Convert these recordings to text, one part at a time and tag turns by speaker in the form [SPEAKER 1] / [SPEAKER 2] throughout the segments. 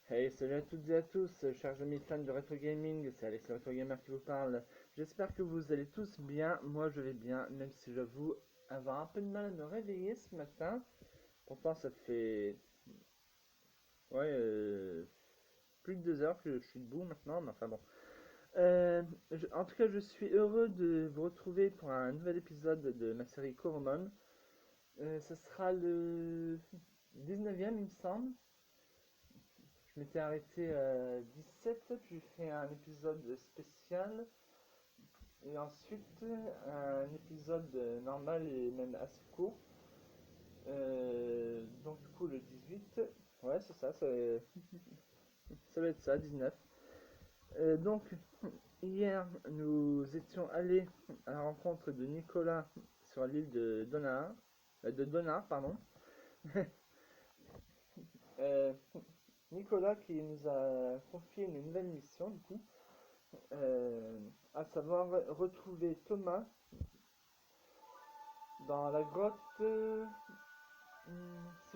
[SPEAKER 1] Hey, salut à toutes et à tous, chers amis fans de Retro Gaming, c'est Alex le Retro Gamer qui vous parle. J'espère que vous allez tous bien, moi je vais bien, même si j'avoue avoir un peu de mal à me réveiller ce matin. Pourtant ça fait ouais, plus de 2 heures que je suis debout maintenant, mais enfin bon. En tout cas, je suis heureux de vous retrouver pour un nouvel épisode de ma série Coromon. Ce sera le 19e il me semble. Je m'étais arrêté à 17, puis j'ai fait un épisode spécial, et ensuite un épisode normal et même assez court. Donc du coup le 18, ouais c'est ça, ça va être ça, 19. Donc hier nous étions allés à la rencontre de Nicolas sur l'île de Donar, pardon. Euh, Nicolas qui nous a confié une nouvelle mission du coup. À savoir retrouver Thomas dans la grotte, si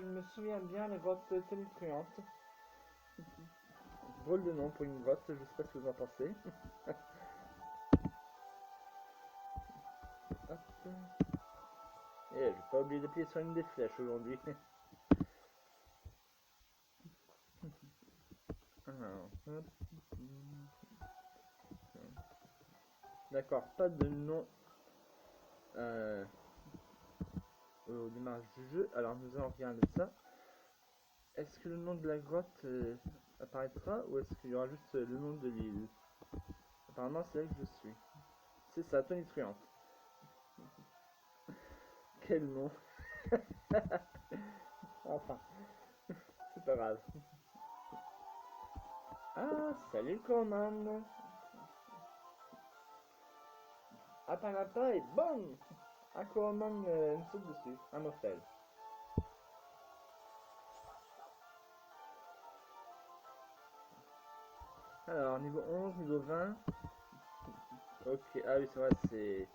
[SPEAKER 1] je me souviens bien, la grotte tonitruante. Drôle de nom pour une grotte, je sais pas ce que vous en pensez. Hop. Et j'ai pas oublié d'appuyer sur une des flèches aujourd'hui. Alors, hop. D'accord, pas de nom euh, au démarrage du jeu. Alors nous allons regarder ça. Est-ce que le nom de la grotte apparaîtra ou est-ce qu'il y aura juste le nom de l'île? Apparemment c'est là que je suis. C'est ça, tonitruante. Quel nom. Enfin, c'est pas grave. Ah, salut Corman. Atanapa et boum. Un Corman me saute dessus. Un Mofel. Alors, niveau 11, niveau 20. Ok, ah oui, c'est vrai, c'est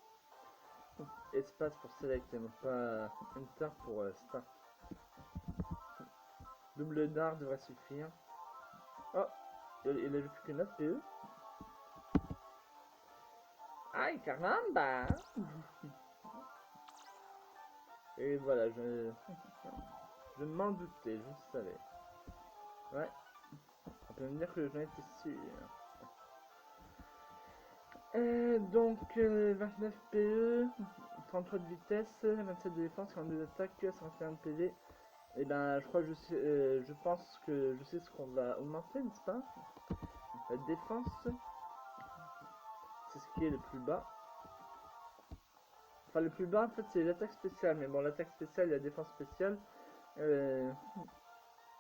[SPEAKER 1] espace pour select, non pas enter pour start. Double dard devrait suffire. Oh, il a plus que 9 PE. Aïe, caramba. Et voilà, je m'en doutais, je savais. Ouais, on peut me dire que j'en étais sûr. Donc 29 PE, 33 de vitesse, 27 de défense, 42 d'attaque, 51 de PV. Et ben je crois que je pense que je sais ce qu'on va augmenter, n'est-ce pas? La défense, c'est ce qui est le plus bas. Enfin le plus bas en fait c'est l'attaque spéciale, mais bon l'attaque spéciale et la défense spéciale. Euh,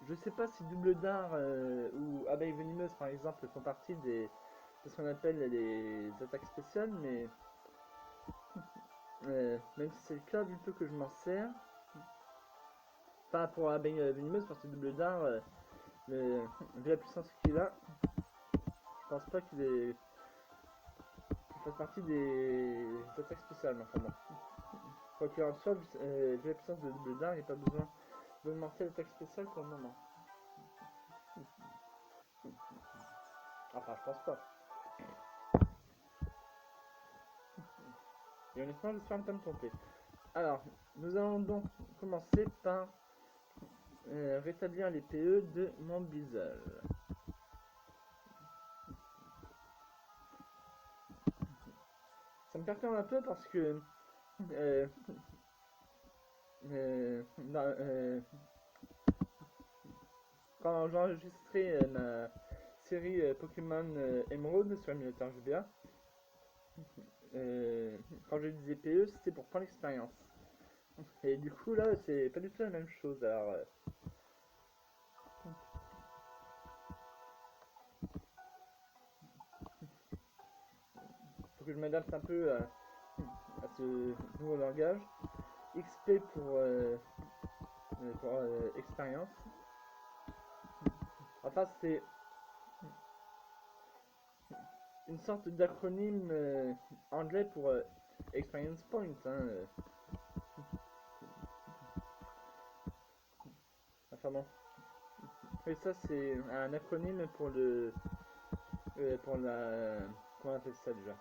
[SPEAKER 1] je sais pas si double dard ou abeille venimeuse par exemple font partie de ce qu'on appelle les attaques spéciales, mais même si c'est le cas, du peu que je m'en sers, pas pour la venimeuse, parce que double dard, vu la puissance qu'il a, je pense pas qu'il fasse partie des attaques spéciales. Enfin bon. Quoi qu'il en soit, vu la puissance de double dard, il n'y a pas besoin d'augmenter l'attaque spéciale pour le moment. Enfin, je pense pas. Et honnêtement, j'espère ne pas me tromper. Alors, nous allons donc commencer par rétablir les PE de mon Bizzle. Ça me perturbe un peu parce que euh, dans, quand j'ai enregistré ma série Pokémon Emerald sur l'émulateur GBA, quand je disais PE, c'était pour prendre l'expérience. Et du coup, là, c'est pas du tout la même chose. Alors, faut que je m'adapte un peu à ce nouveau langage. XP pour expérience. Enfin, c'est une sorte d'acronyme anglais pour experience point. Hein. Enfin bon. Et ça, c'est un acronyme pour pour la, comment on appelle ça déjà?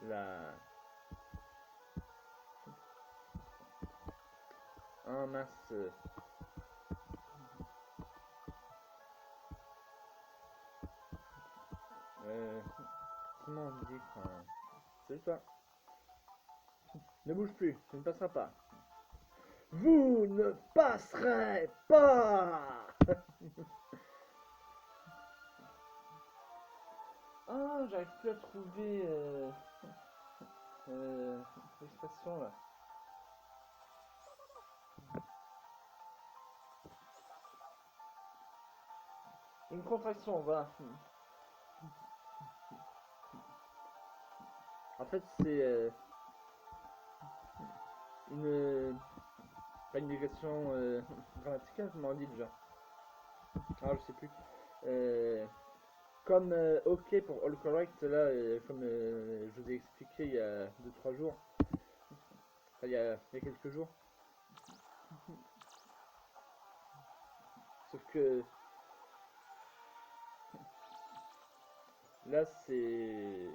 [SPEAKER 1] La, mince. Euh, Comment on dit quand... C'est toi. Ne bouge plus, tu ne passeras pas. Vous ne passerez pas. Ah, j'arrive plus à trouver l'expression là. Une contraction, voilà. En fait, c'est une... pas une négation grammaticale, comment on dit déjà. Ah, je sais plus. Comme OK pour all correct, là, comme je vous ai expliqué il y a 2-3 jours, enfin, il y a quelques jours. Sauf que là, c'est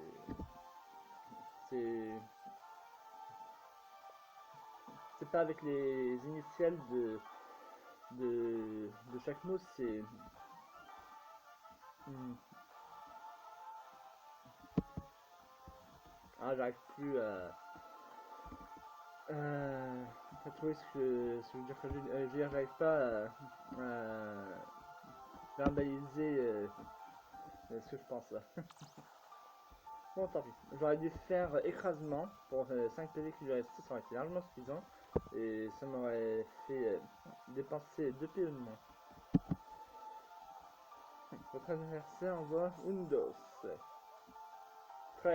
[SPEAKER 1] pas avec les initiales de chaque mot, c'est ah, j'arrive plus à trouver ce que je veux dire. Je veux dire, j'arrive pas à verbaliser ce que je pense là. Bon, tant pis. J'aurais dû faire écrasement pour 5 PV qui lui restaient, ça aurait été largement suffisant. Et ça m'aurait fait dépenser 2 PV de moins. Votre adversaire envoie un dos. 3,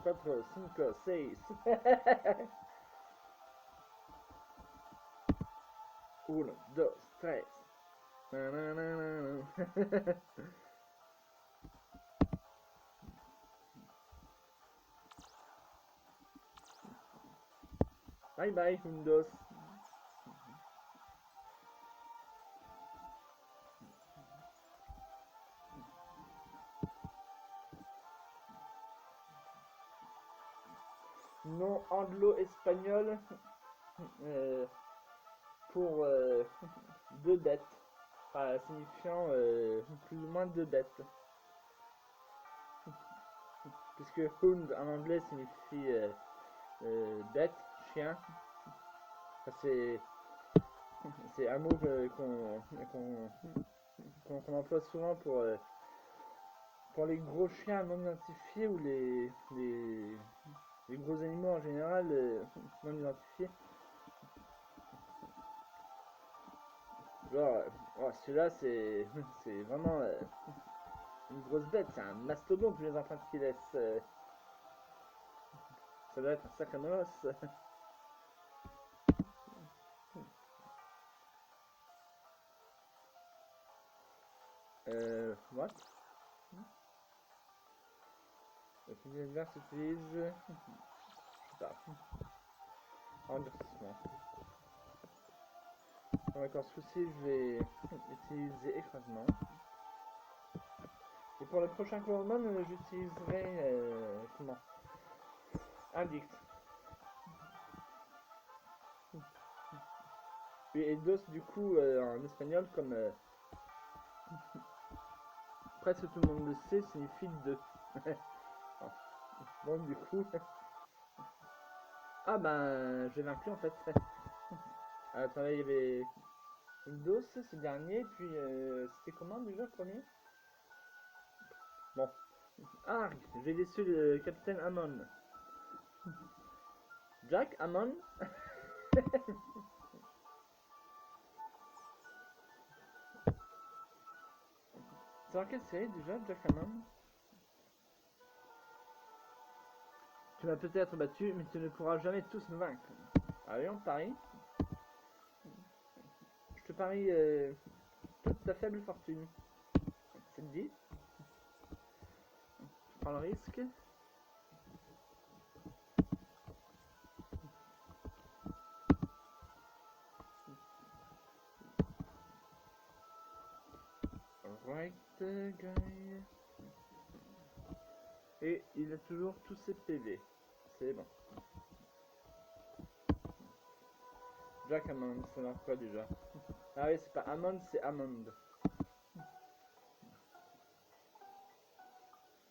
[SPEAKER 1] 4, 5, 6. 1, 2, 3. Bye bye, Windows. Nom anglo-espagnol pour 2 bêtes, enfin, signifiant plus ou moins 2 bêtes. Puisque hound en anglais signifie bête, chien. Enfin, c'est un mot qu'on emploie souvent pour les gros chiens non identifiés ou les gros animaux en général non identifiés. Genre, oh, celui-là c'est vraiment une grosse bête, c'est un mastodonte les empreintes qu'il laisse. Ça doit être un sacré molosse. What? Les adverses utilisent... je sais pas. Endurcissement. Bon, d'accord, ce coup-ci, je vais utiliser écrasement. Et pour le prochain commandement, j'utiliserai... comment? Indict. Et dos, du coup, en espagnol, comme presque tout le monde le sait, signifie deux. Bon, du coup... ah ben, j'ai vaincu en fait. Attendez, il y avait Windows, ce dernier, puis c'était comment déjà le premier? Bon. Ah, j'ai déçu le capitaine Hammond. Jack Hammond. C'est dans quelle série déjà, Jack Hammond? Tu m'as peut-être battu, mais tu ne pourras jamais tous nous vaincre. Allez, on parie. Je te parie toute ta faible fortune. C'est dit. Je prends le risque. Alright, guy. Et il a toujours tous ses PV. C'est bon. Jack Hammond, ça marche quoi déjà? Ah oui, c'est pas Hammond, c'est Hammond.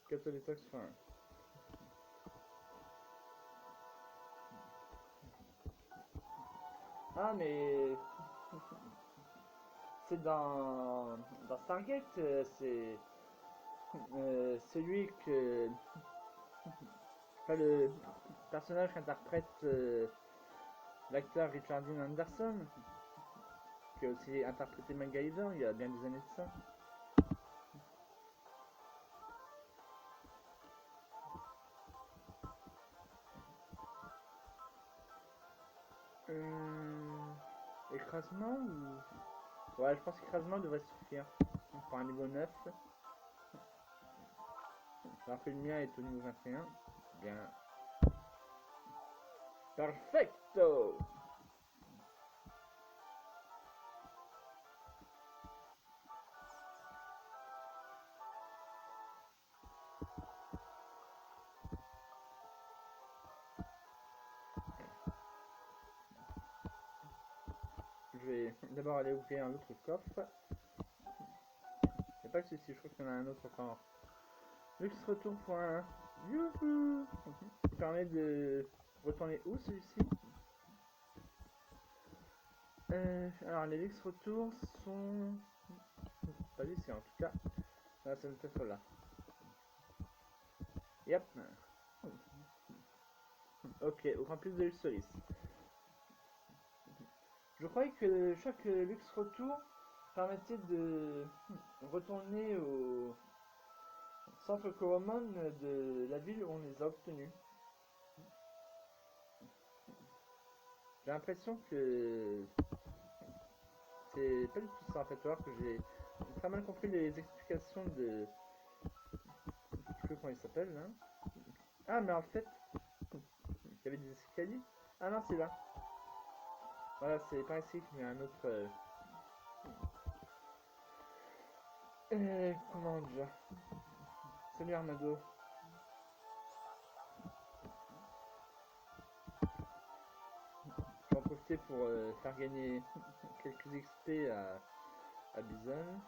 [SPEAKER 1] Catalytox fin. Ah mais c'est dans Stargate, c'est celui que enfin, le personnage qu'interprète l'acteur Richard Dean Anderson, qui a aussi interprété MacGyver il y a bien des années de ça. Écrasement ou... Ouais, je pense qu'écrasement devrait suffire pour un niveau 9. Alors que le mien est au niveau 21. Bien. Perfecto! Je vais d'abord aller ouvrir un autre coffre. C'est pas que celui-ci, je crois qu'il y en a un autre encore. Lux retour point. Youhou! Ça permet de retourner où celui-ci? Alors les Lux retours sont... Pas ici en tout cas. Là, c'est peut-être là. Yep. Ok, au campus de Luxolis. Je croyais que chaque Lux retour permettait de retourner au centre Coromon de la ville où on les a obtenus. J'ai l'impression que c'est pas du tout ça en fait, alors que j'ai très mal compris les explications de... Je sais plus comment il s'appelle là. Ah mais en fait, il y avait des escaliers. Ah non c'est là. Voilà, c'est par ici qu'il y a un autre... comment déjà? Salut Armado. Je vais en profiter pour faire gagner quelques XP à Bison.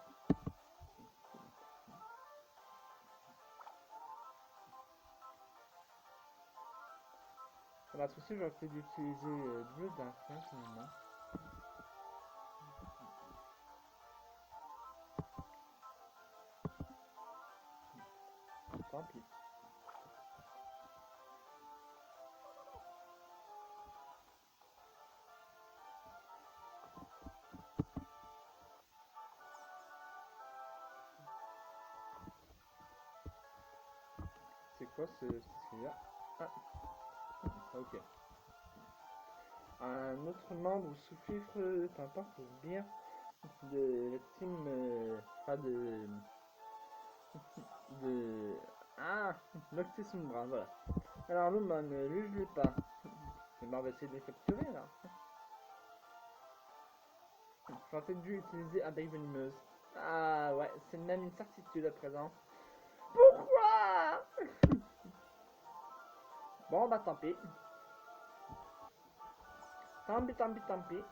[SPEAKER 1] Alors, souci, j'aurais peut-être utiliser Bleu Dark finalement. Tant pis. C'est quoi celui-là? Ah, ok. Un autre membre sous-fifre, peu importe, bien de la team, pas de... Ah, Noctis Umbra, voilà. Alors, Luman, lui, je l'ai pas. Mais on va essayer de le capturer, là. J'aurais peut-être dû utiliser abeille venimeuse. Ah, ouais, c'est même une certitude à présent. Pourquoi? Bon, bah, tant pis. Tant pis, tant pis, tant pis.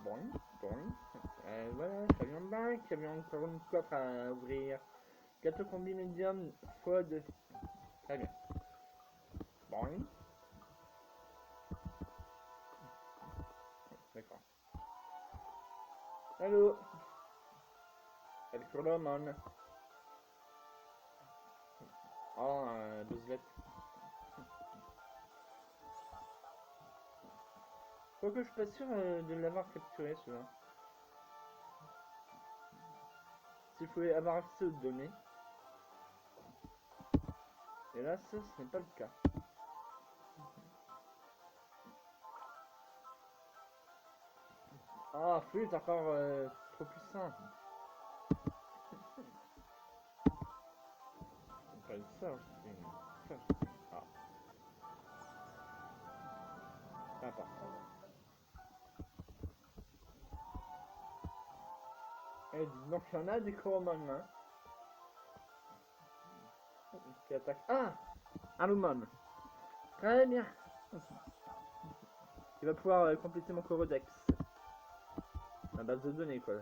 [SPEAKER 1] Bon, bon. Voilà, camion de bain, camion encore une coffre à ouvrir. Gâteau combi médium, fois 2. Très bien. Bon. D'accord. Allô? El Coromon. Oh, Buzlet. Quoique je suis pas sûr de l'avoir capturé celui-là. S'il faut avoir accès aux données. Hélas, ce n'est pas le cas. Ah, Flux est encore trop puissant. On parle de ça aussi. Ah, peu importe. Et donc il y en a des Coromon hein, qui attaquent. Ah, un Lumon. Très bien. Il va pouvoir compléter mon Corodex. La base de données quoi.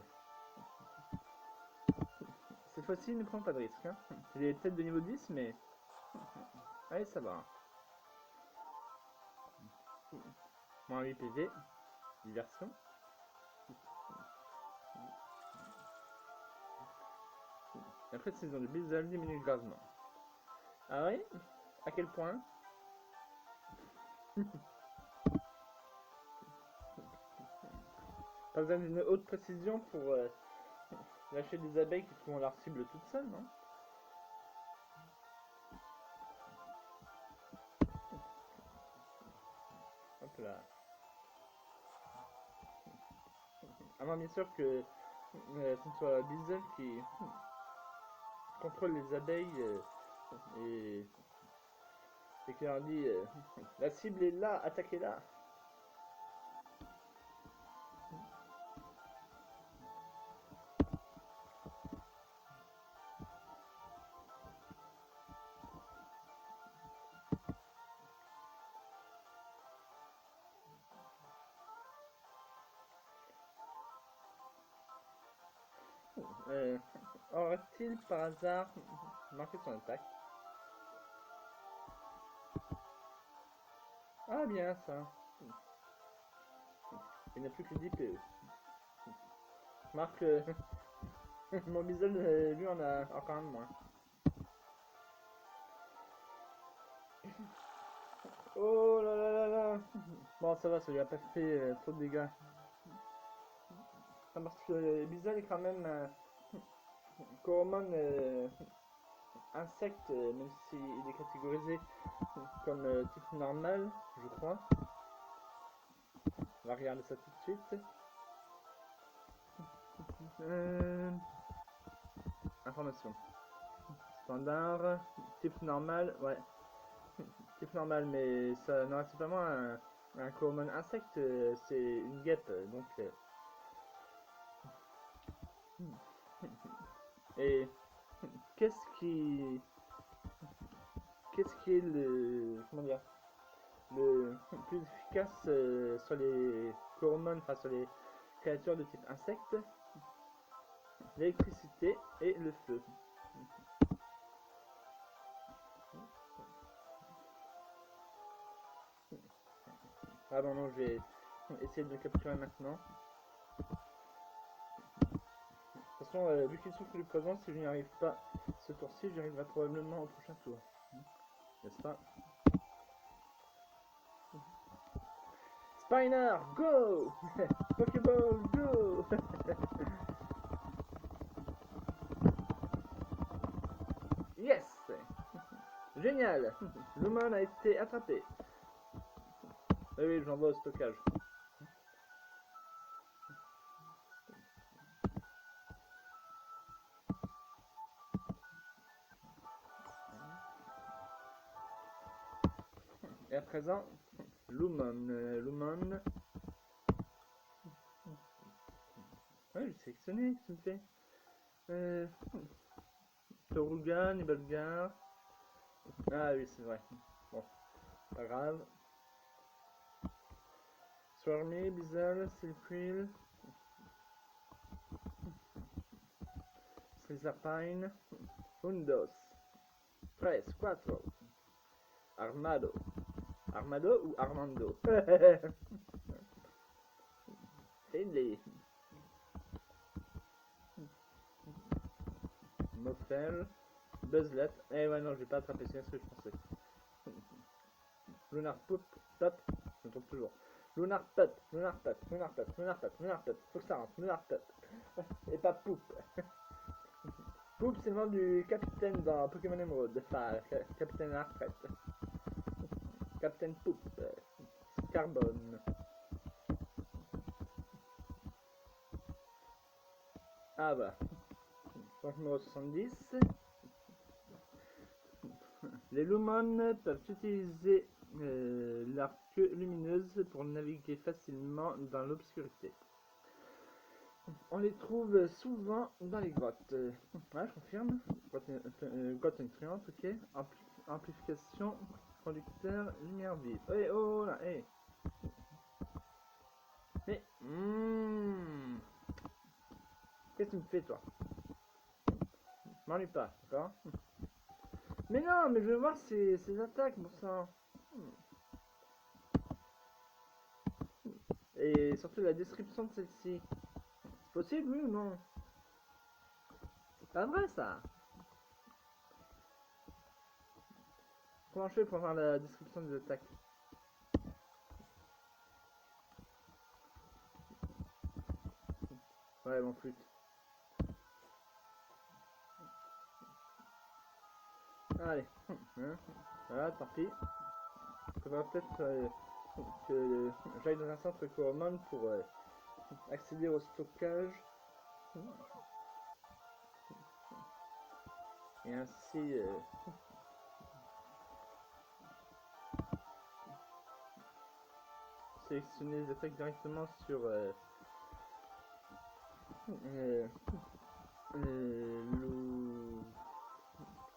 [SPEAKER 1] Cette fois-ci, il ne prend pas de risque. Hein. Il est peut-être de niveau 10, mais... Allez, ça va. Moins 8 PV. Diversion. La précision du Bizzle diminue gravement. Ah oui? À quel point? Pas besoin d'une haute précision pour lâcher des abeilles qui trouvent leur cible toute seule, non? Hop là. Ah non, bien sûr que ce soit Bizzle qui contrôle les abeilles et qui leur dit la cible est là, attaquez-la. Aurait-il par hasard marqué son attaque? Ah bien ça. Il n'a plus que 10 PE. Marque mon Bizzle lui en a encore un de moins. Oh là là là là. Bon ça va, ça lui a pas fait trop de dégâts. Ah, parce que Bizzle est quand même Coromon insecte, même s'il est catégorisé comme type normal, je crois. On va regarder ça tout de suite. Information. Standard, type normal, ouais. Type normal, mais ça non, c'est pas moi un Coromon insecte, c'est une guêpe, donc... Et qu'est-ce qui est le comment dire le plus efficace sur les Coromon, enfin sur les créatures de type insecte? L'électricité et le feu. Ah bon non, je vais essayer de le capturer maintenant. De toute façon, vu qu'il souffre du poison, si je n'y arrive pas ce tour-ci, j'y arriverai probablement au prochain tour. N'est-ce pas? Spiner, go! Pokéball, go! Yes! Génial! Lumon a été attrapé. Oui, j'envoie au stockage. Et à présent, Lumon. Ouais, j'ai sélectionné, qu'est-ce que tu me fais? Toruga, Nibelgar. Ah oui, c'est vrai. Bon, pas grave. Swarmy, Bizzle, Silphil, Slytherpine, Undos, 3, 4, Armado. Armado ou Armando? Finley. Moffel, Buzzlet. Eh ouais, non, je vais pas attraper, c'est ce que je pensais. Lunar Pop, Top, je me trompe toujours. Lunar Pop, Lunar Pop, Lunar Pop, Lunar Pop, Lunar Pop, faut que ça rentre, Lunar Pop. Et pas Poop. Poop, c'est le nom du capitaine dans Pokémon Emerald, enfin, capitaine à la retraite. Captain Poop, Carbone. Ah bah, donc numéro 70. Les Lumon peuvent utiliser leur queue lumineuse pour naviguer facilement dans l'obscurité. On les trouve souvent dans les grottes. Ouais, je confirme. Grotte nutriente, ok. Amplification, conducteur, lumière vive. Hey, oh là, hey. Mais, qu'est-ce que tu me fais, toi? M'ennuie pas, d'accord? Mais non, mais je veux voir ces attaques, bon sang. Et surtout la description de celle-ci. C'est possible, oui ou non? C'est pas vrai, ça. Comment je fais pour voir la description des attaques? Ouais, mon flûte. Allez. Voilà, tant pis. Faudra peut-être que j'aille dans un centre Coromon pour accéder au stockage. Et ainsi sélectionner les attaques directement sur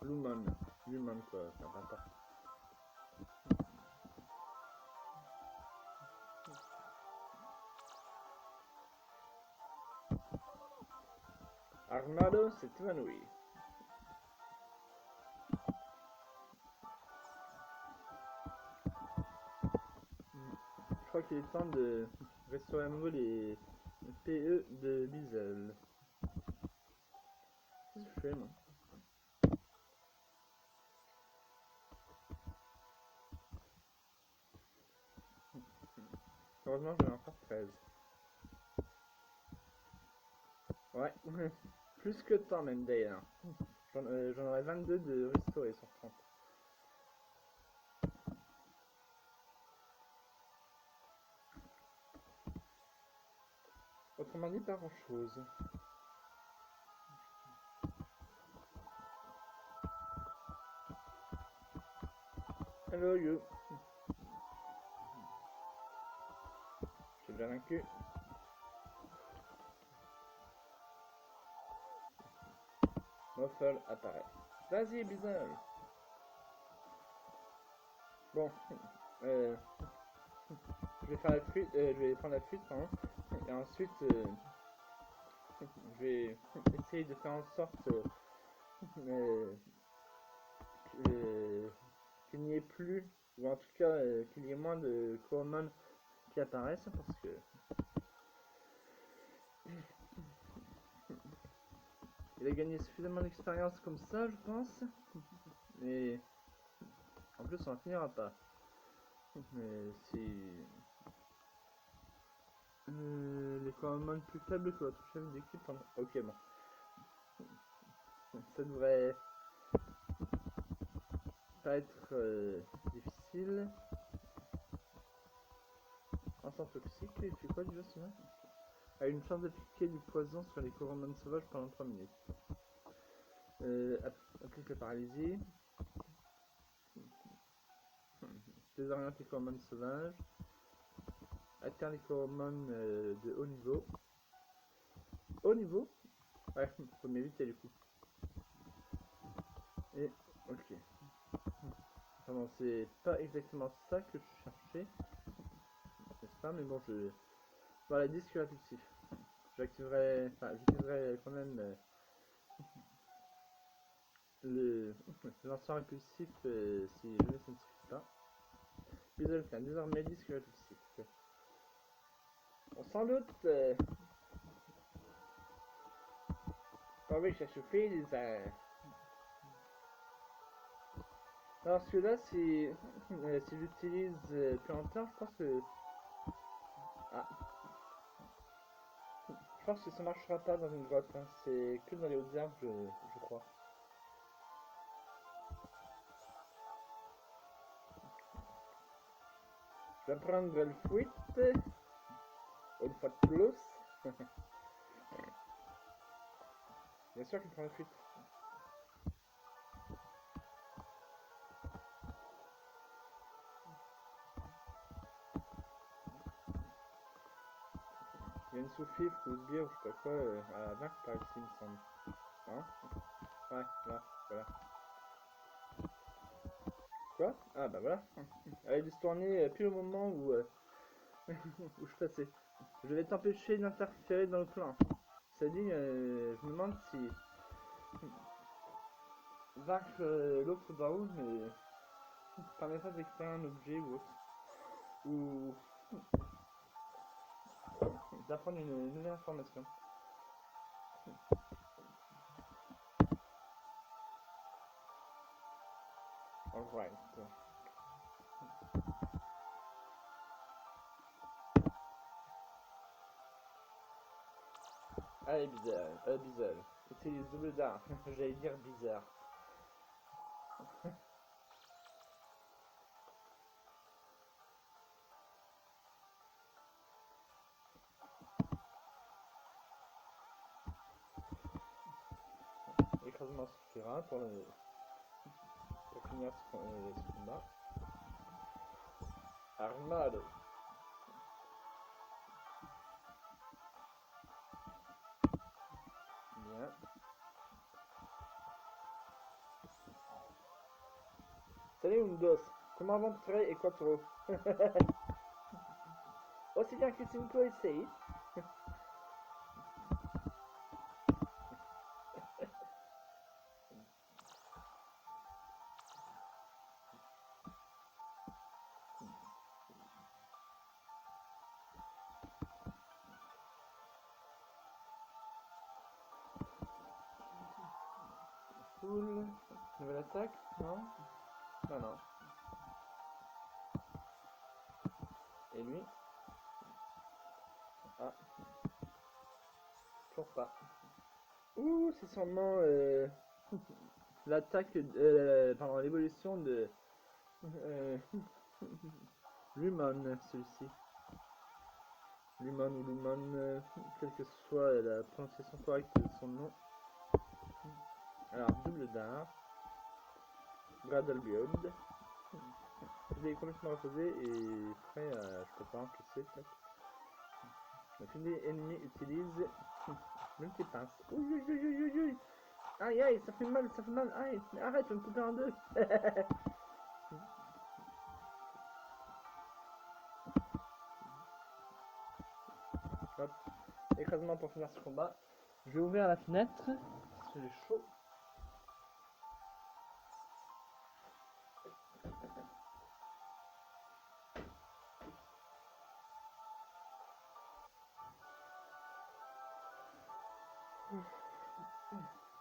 [SPEAKER 1] Lumon. Lumon quoi, ça va pas. Armado s'est évanoui. Je crois qu'il est temps de restaurer à nouveau les PE de Bizel. Qu'est-ce que je fais moi? Heureusement j'en ai encore 13. Ouais, plus que temps même d'ailleurs. J'en aurais 22 de restaurer sur 30. Autrement dit, pas grand chose. Hello you. J'ai déjà vaincu. Muffle apparaît. Vas-y, Bizzle. Bon, je vais faire la flûte, je vais prendre la flûte, pardon. Et ensuite, je vais essayer de faire en sorte qu'il n'y ait plus, ou en tout cas qu'il y ait moins de Coromon qui apparaissent, parce que il a gagné suffisamment d'expérience comme ça, je pense. Mais en plus, on n'en finira pas. Mais si les Coromon plus faibles que votre chef d'équipe, ok bon, ça devrait pas être difficile. Un sang toxique, il fait quoi déjà celui-là? A une chance d'appliquer du poison sur les Coromon sauvages pendant 3 minutes. Applique la paralysie. Désoriente les Coromon sauvages. Attire les Coromon de haut niveau. Haut niveau? Ouais, faut m'éviter du coup. Et, ok. Enfin bon, c'est pas exactement ça que je cherchais. N'est-ce pas? Mais bon, voilà, disque impulsif. J'utiliserai quand même le lanceur impulsif si jamais ça ne suffit pas. Bisolfin, désormais disque impulsif. On s'en doute. Ah oui, ça suffit, alors celui-là, si j'utilise plus longtemps, je pense que... Ah. Je pense que ça marchera pas dans une grotte, hein. C'est que dans les hautes herbes, je crois. Je vais prendre le fuite, une fois de plus. Bien sûr qu'il prend la fuite. Il y a une Soufif, Rousbier ou je sais pas quoi, à la marque par ici, il me semble. Non? Ouais, là, voilà. Quoi? Ah bah voilà. Elle a dû se tourner pile au moment où, où je passais. Je vais t'empêcher d'interférer dans le plan. Ça dit, je me demande si vaincre l'autre d'en mais permettra de récupérer un objet ou autre. Ou d'apprendre une nouvelle information. Alright. Allez, bizarre. Utilise double dard. J'allais dire bizarre. Écrasement suffira pour finir ce combat. Armado. Bien. Salut Undos. Comment vont Trey et Quattro? Aussi bien que Cinco et 6. Cool. Nouvelle attaque? Non? Non, non. Et lui? Ah, toujours pas. Ouh, c'est sûrement l'attaque, pardon, l'évolution de euh, Lumon, celui-ci. Lumon ou Lumon, quelle que soit la prononciation correcte de son nom. Alors, double dard. Bradlebeard. Il est complètement reposé et prêt à, je sais pas, encaisser peut-être. Donc, une ennemi utilise multipasse. Ouh, ouh. Aïe, aïe, ça fait mal, aïe, arrête, on me couper en deux. Hop, écrasement pour finir ce combat. Je vais ouvrir la fenêtre, parce que j'ai chaud.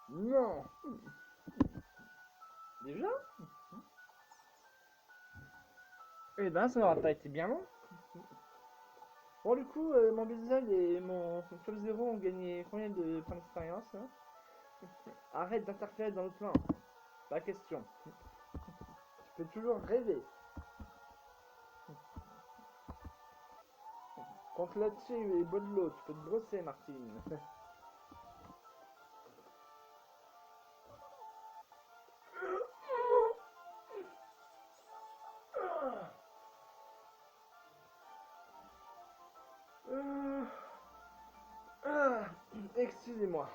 [SPEAKER 1] Non. Déjà? Eh ben, ça n'aura pas été bien long. Bon, du coup, mon Blizzard et mon Club Zero ont gagné combien de points d'expérience hein? Arrête d'interférer dans le plan. Pas question. Tu peux toujours rêver. Contre là-dessus et Bodlo, tu peux te brosser, Martine. Excusez-moi.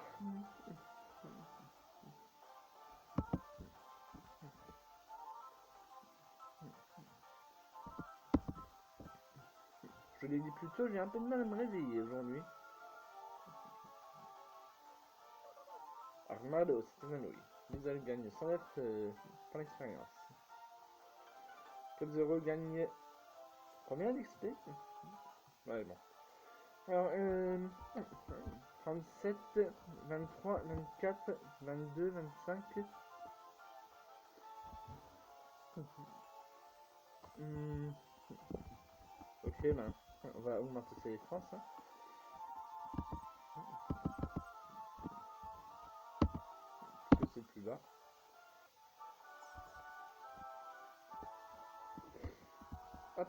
[SPEAKER 1] Je l'ai dit plus tôt, j'ai un peu de mal à me réveiller aujourd'hui. Armado, c'est un oui. Blizzard gagne 109 points d'expérience. Club Zero gagne combien d'XP? Ouais, bon. Alors, 37, 23, 24, 22, 25. Ok, ben, on va augmenter ses défenses. Hein. Parce que c'est plus bas. Hop.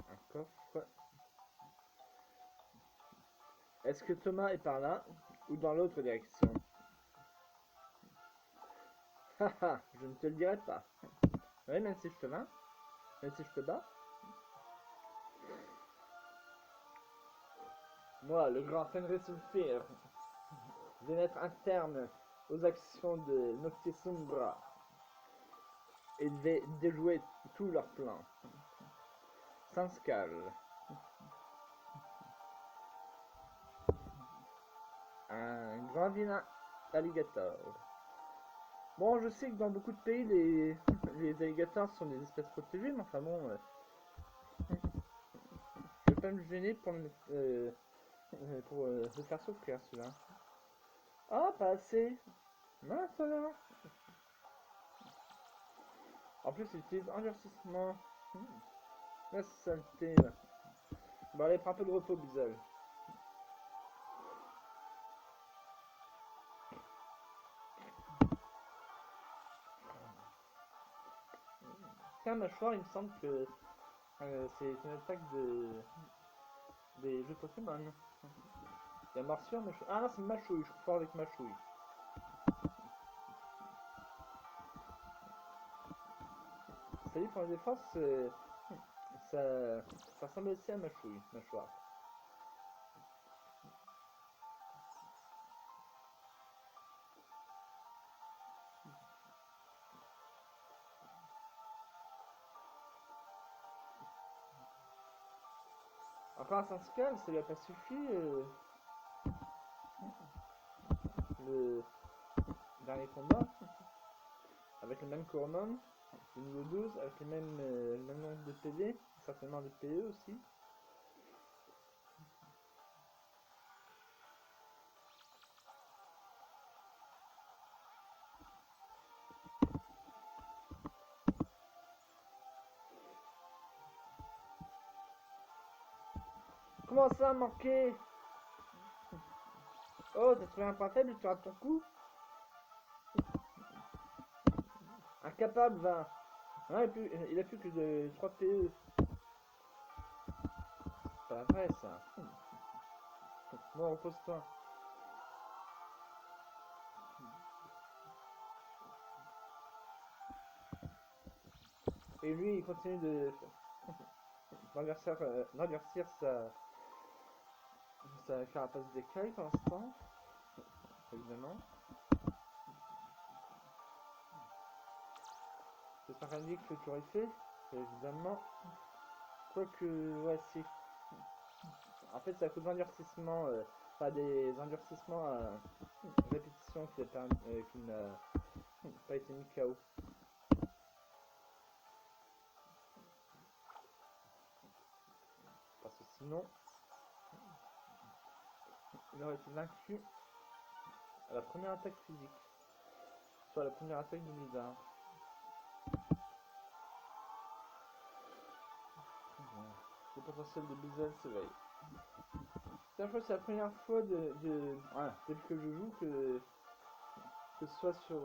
[SPEAKER 1] Un coffre. Est-ce que Thomas est par là ou dans l'autre direction? Haha, je ne te le dirai pas. Oui, même si je te vins, même si je te bats. Moi, le grand Fenris Ulfir, vais mettre un terme aux actions de Noctisombra et vais déjouer tous leurs plans. Sanskal, un grand vilain alligator. Bon, je sais que dans beaucoup de pays, les alligators sont des espèces protégées, mais enfin bon, je vais pas me gêner pour le faire souffrir celui-là. Ah, pas assez. Mince alors. En plus, il utilise endurcissement. La saleté. Bon, allez, prends un peu de repos, Bizel. Tiens, mâchoire, il me semble que c'est une attaque des jeux Pokémon. Il y a morsure, mais ah non, c'est mâchouille, je confonds avec mâchouille. Ça dit pour la défense, ça, ça ressemble aussi à mâchouille, mâchoire. Encore un Sensical, ça lui a pas suffi. Le dernier combat, avec le même Coromon, le niveau 12, avec le même nombre de PV, certainement de PE aussi. Comment ça, manqué? Oh, t'as trouvé un point faible et tu rates ton coup? Incapable, va. Ah, il a plus que de 3 PE. C'est pas vrai, ça. Bon, repose-toi. Et lui, il continue d'endurcir sa carapace d'écaille pour l'instant, évidemment. J'espère qu'Andy que tu aurais fait, évidemment. Quoique, ouais, si. En fait, c'est à cause d'endurcissement, pas des endurcissements à répétition qui n'a pas été mis KO. Parce que sinon, il aurait été vaincu à la première attaque physique, soit à la première attaque du blizzard. Le potentiel de Blizzard s'éveille. Je crois que c'est la première fois depuis que je joue que ce soit sur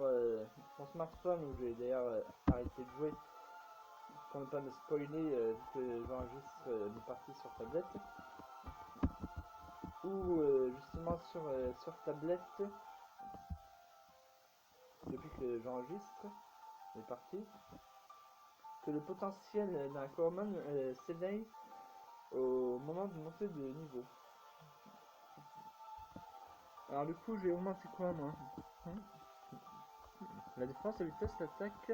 [SPEAKER 1] mon smartphone où j'ai d'ailleurs arrêté de jouer pour ne pas me spoiler que j'enregistre mes parties sur tablette, ou justement sur tablette depuis que j'enregistre mes parties, que le potentiel d'un Coromon s'éveille au moment de monter de niveau. Alors du coup j'ai augmenté quoi moi? La défense, la vitesse, l'attaque,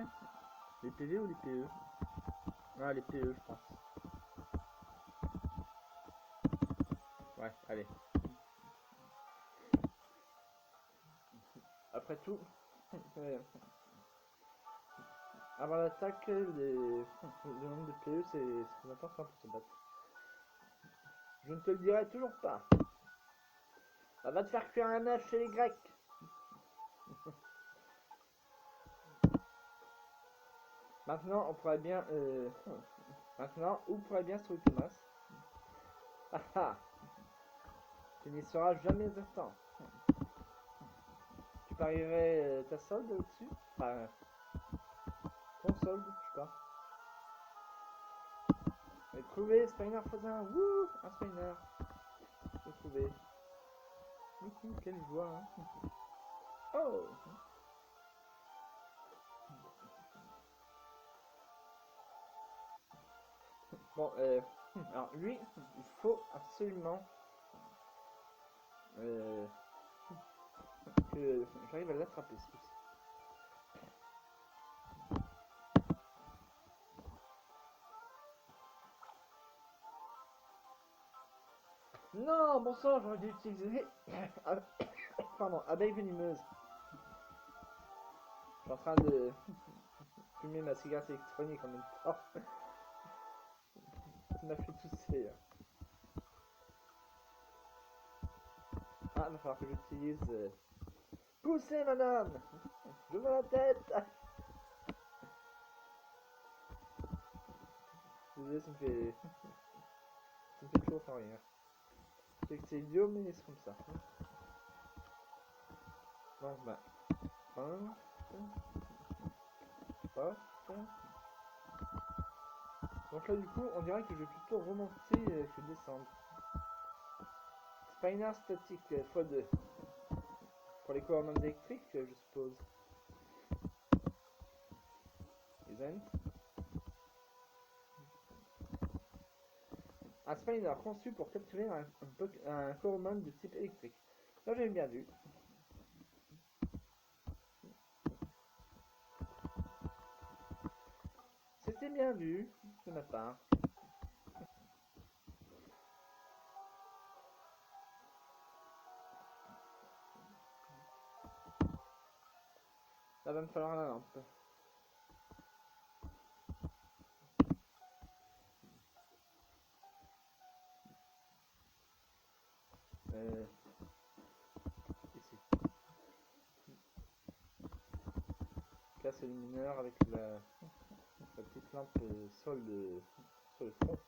[SPEAKER 1] les PV ou les PE? Ah, les PE je pense. Ouais, allez. Après tout, avant l'attaque, le nombre de PE c'est plus important pour se battre. Je ne te le dirai toujours pas. Ça va te faire cuire un œuf chez les Grecs. Maintenant, on pourrait bien. Maintenant, où pourrait bien se trouver Thomas? Ah ah. Tu n'y seras jamais à temps. Tu parierais ta solde au-dessus? Enfin, ton solde, je sais pas. J'ai trouvé Spiner Fodin. Wouh, un Spiner. J'ai trouvé. Quelle joie. Hein. Oh. Bon, alors lui, il faut absolument que j'arrive à l'attraper ce coup-ci. Non, bon sang, j'aurais dû utiliser... Pardon, abeille venimeuse. Je suis en train de fumer ma cigarette électronique en même temps. Ça m'a fait tousser. Ah, il va falloir que j'utilise... Poussez, madame! Je vois la tête! Désolé, ça me fait... Ça me fait toujours sans rire. Je sais que c'est idiot, mais c'est comme ça. Donc, bah... Donc là, du coup, on dirait que je vais plutôt remonter que descendre. Spinner statique x2. Pour les commandes électriques, je suppose. Event. Un spinner conçu pour capturer un command de type électrique. Là, j'ai bien vu. C'était bien vu de ma part. Là, va me falloir la lampe. Ici. Casse le mineur avec la petite lampe sur le front.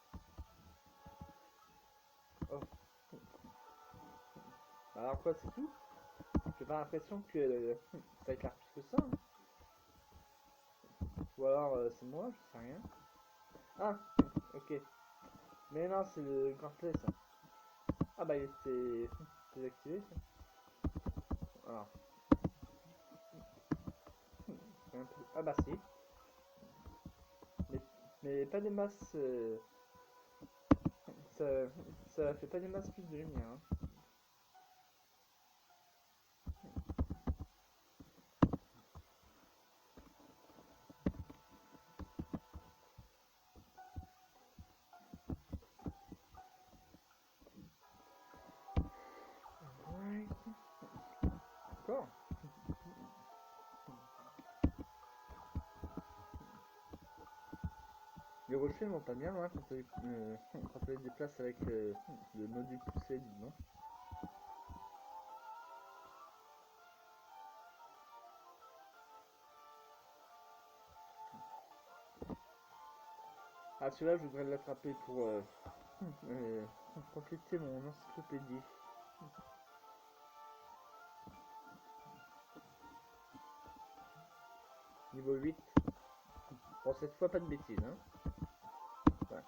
[SPEAKER 1] Oh. Alors quoi, c'est tout? J'ai pas l'impression que ça éclaire plus que ça. Hein. Ou alors c'est moi, je sais rien. Ah, ok. Mais non, c'est le grapplet ça. Ah bah il était désactivé ça. Alors. Ah bah si. Mais, mais pas des masses. Ça, ça fait pas des masses plus de lumière. Hein. Ouais. D'accord. Les rochers vont pas bien hein, quand on les déplace avec le module poussé, dis donc. Ah celui-là je voudrais l'attraper pour compléter mon encyclopédie. Niveau 8. Bon cette fois pas de bêtises hein. Ouais.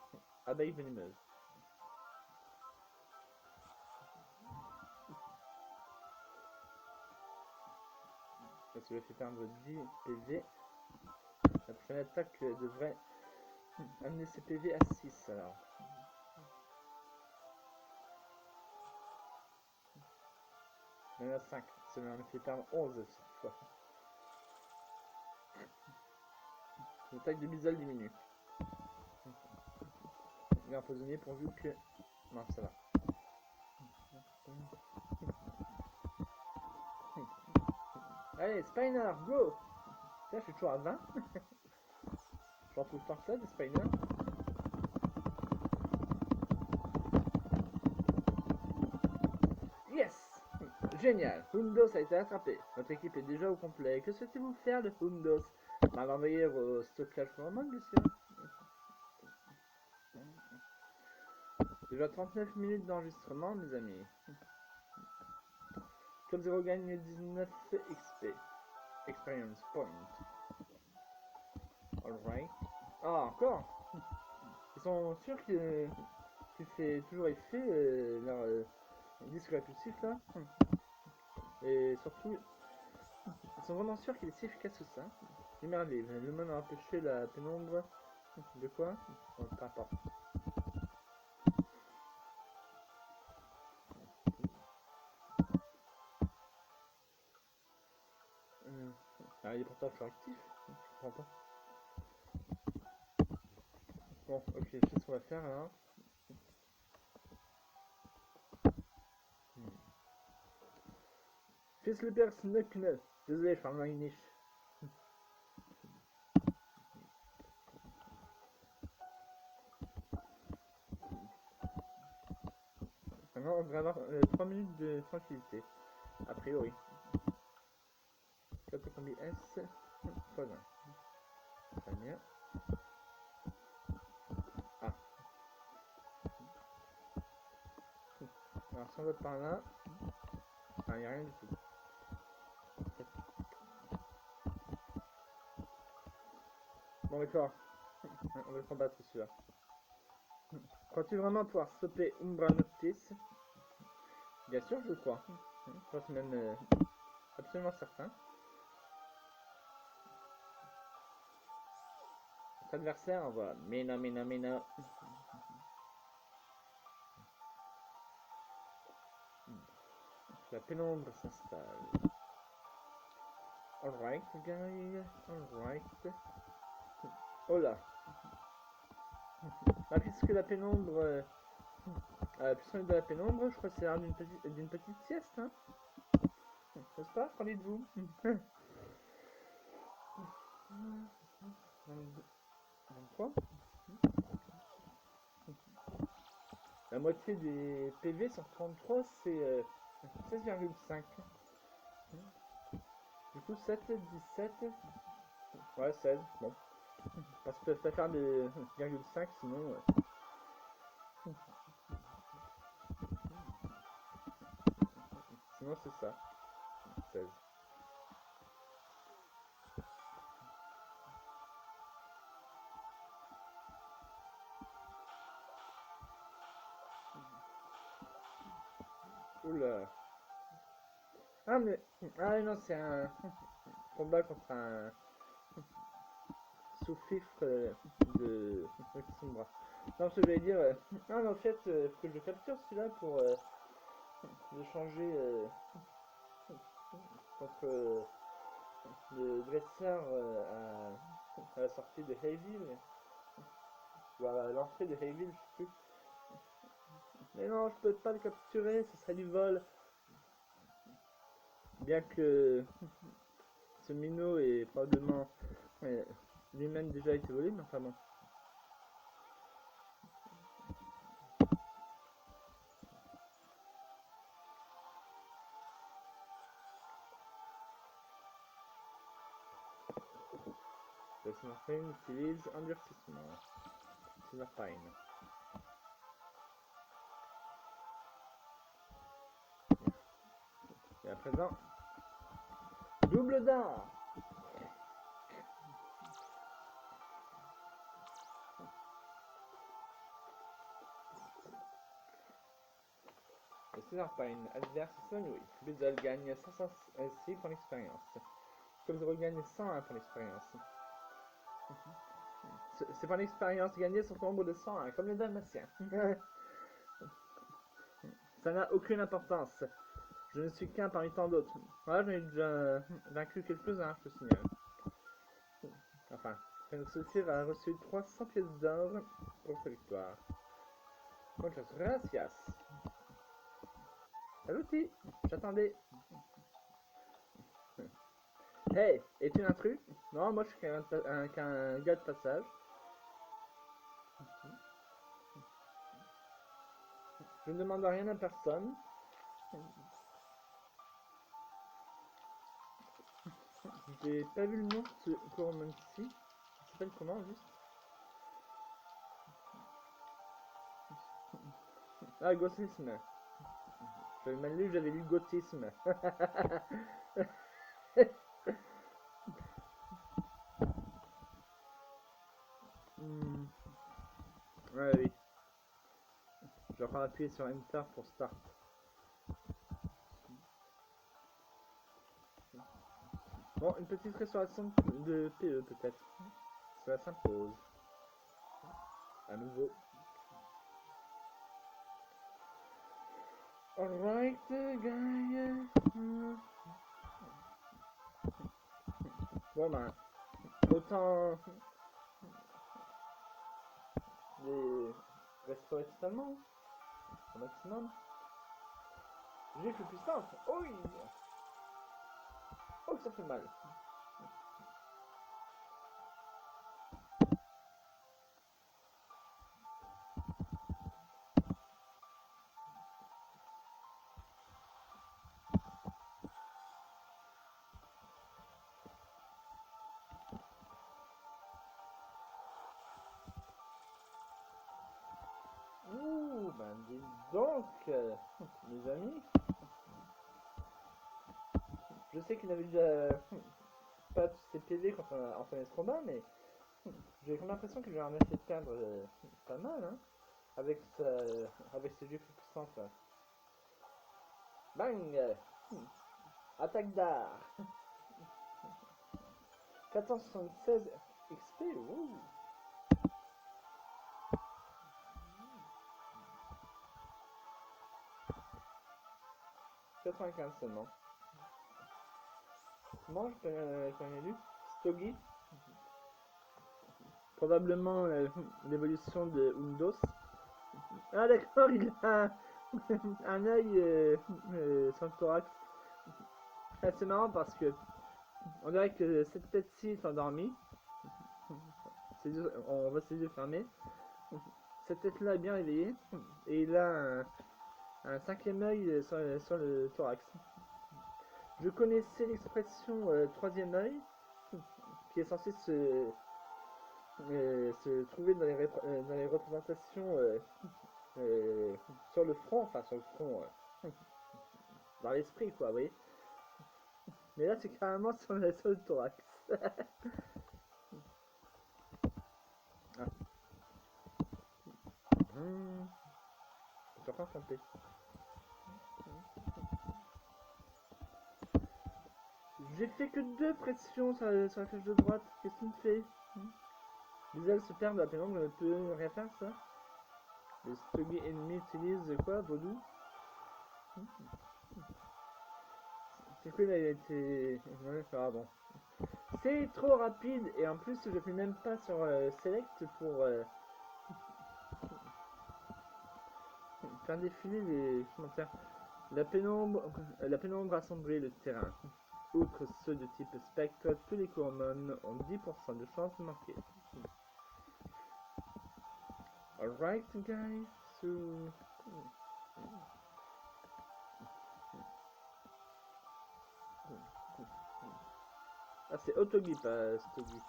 [SPEAKER 1] Abeille venimeuse. Ça lui fait perdre 10 PV. La prochaine attaque devrait amener ses PV à 6 alors. Il y en a 5. Ça lui en fait perdre 11 cette fois. L'attaque de Bizol diminue. Il est empoisonné pourvu que... Non, ça va. Allez, Spiner, go! Là, je suis toujours à 20. J'en trouve tant que ça, des Spiner. Yes! Génial! Hundos a été attrapé. Notre équipe est déjà au complet. Que souhaitez-vous faire de Hundos? Bah, l'envoyer au stockage Roman, bien sûr. Déjà 39 minutes d'enregistrement, mes amis. Club 0 gagne 19 XP. Experience Point. Alright. Ah, encore? Ils sont sûrs qu'il fait toujours effet leur disque répulsif là. Et surtout, ils sont vraiment sûrs qu'il est si efficace que ça. Émerveillé, le monde a empêché la pénombre De quoi? Bon, peu importe. Ah, il est pourtant toujours actif. Je comprends pas. Bon, ok, c'est ce qu'on va faire là. Fils le père Snucknut. Désolé, je parle dans une niche. Maintenant, on devrait avoir 3 minutes de tranquillité. A priori. Photocopie S. Voilà. Très bien. Ah. Alors, si on va par là. Ah, il n'y a rien du tout. Bon, d'accord. On va le combattre celui-là. Crois-tu vraiment pouvoir stopper Umbra Noctis? Bien sûr, je le crois. Je pense même absolument certain. Notre adversaire envoie Mina Mina Mina. La pénombre s'installe. Alright, guy. Alright. Oh là. Ah, puisque la pénombre. Puisqu'on est dans la pénombre, je crois que c'est l'heure d'une petite sieste, hein. N'est-ce pas? Qu'en dites-vous? Quoi? La moitié des PV sur 33, c'est 16,5. Du coup, 7, 17. Ouais, 16. Bon. Parce que je peux faire des 0,5 sinon. Sinon, c'est ça. 16. Oula. Ah, mais. Ah, non, c'est un combat contre un sous-fifre de Sombra. Non, ce que je vais dire. Ah, mais en fait, faut que je capture celui-là pour le changer contre le dresseur à la sortie de Hayville. Ou à l'entrée de Hayville, je sais plus. Mais non, je peux pas le capturer, ce serait du vol. Bien que ce minot est probablement lui-même déjà été volé, mais enfin bon. Le Snarfane utilise endurcissement. Snarfane. Et à présent, double dard. Le Snarfane adverse Sunway. Bezel gagne 506 pour l'expérience. Comme je regagne 101 pour l'expérience. C'est pas l'expérience gagnée sur ton nombre de 101, comme les dalmatiens. Ça n'a aucune importance. Je ne suis qu'un parmi tant d'autres. Voilà, j'en ai déjà vaincu quelques-uns, je te signale. Enfin, Fenrir a reçu 300 pièces d'or pour sa victoire. Muchas gracias. Saluti, j'attendais. Hey, es-tu un intrus? Non, moi je suis qu'un gars de passage. Je ne demande rien à personne. J'ai pas vu le nom de ce Coromantsi. Il s'appelle comment juste? Ah, gothisme. J'avais mal lu, j'avais lu gothisme. Ouais, oui. Je vais encore appuyer sur Enter pour Start. Bon, une petite restauration de PE peut-être. Cela s'impose. à nouveau. Alright, guy. Bon ben, autant les restaurer totalement, au maximum. J'ai plus puissante. Oh oui. Oh, ça fait mal. Ouh, ben dis donc, mes amis. Je sais qu'il n'avait déjà pas tous ses PV quand on a entamé ce combat, mais j'ai comme l'impression qu'il lui a ramassé de perdre pas mal, hein, avec, avec ses jeux plus puissants. Bang. Attaque d'art. 476 XP, ouh. 95 seulement. Comment je connais lu Stogie. Probablement l'évolution de Undos. Ah d'accord, il a un œil sur le thorax. Ah, c'est marrant parce que on dirait que cette tête-ci est endormie. On voit ses yeux fermés. Cette tête-là est bien réveillée. Et il a un cinquième œil sur le thorax. Je connaissais l'expression troisième œil, qui est censée se trouver dans les représentations sur le front, enfin sur le front, dans l'esprit quoi, vous voyez. Mais là c'est carrément sur le thorax. Ah. Je suis encore campé. J'ai fait que 2 pressions sur la flèche de droite. Qu'est-ce qu'il me fait? Les ailes se perdent, la pénombre ne peut rien faire ça. Les stuggy ennemis utilisent quoi? Vaudou? C'est quoi, il a été... Ouais, ah bon. C'est trop rapide et en plus je fais même pas sur Select pour faire défiler les commentaires. La pénombre assombrit le terrain. Outre ceux de type spectre, tous les couronnes ont 10% de chance de manquer. Alright guys, so... Ah c'est Otogi pas Stogi.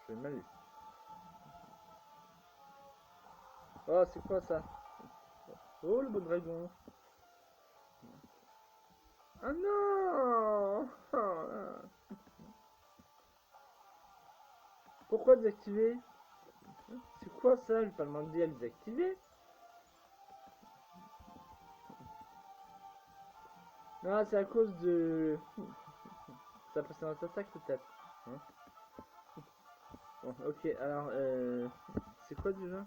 [SPEAKER 1] Je vais mal lu. Oh c'est quoi ça? Oh le beau dragon. Ah non. Oh, pourquoi désactiver? C'est quoi ça? Je vais pas demander à le désactiver. Ah c'est à cause de sa précédente attaque peut-être. Hein, bon, ok alors c'est quoi déjà?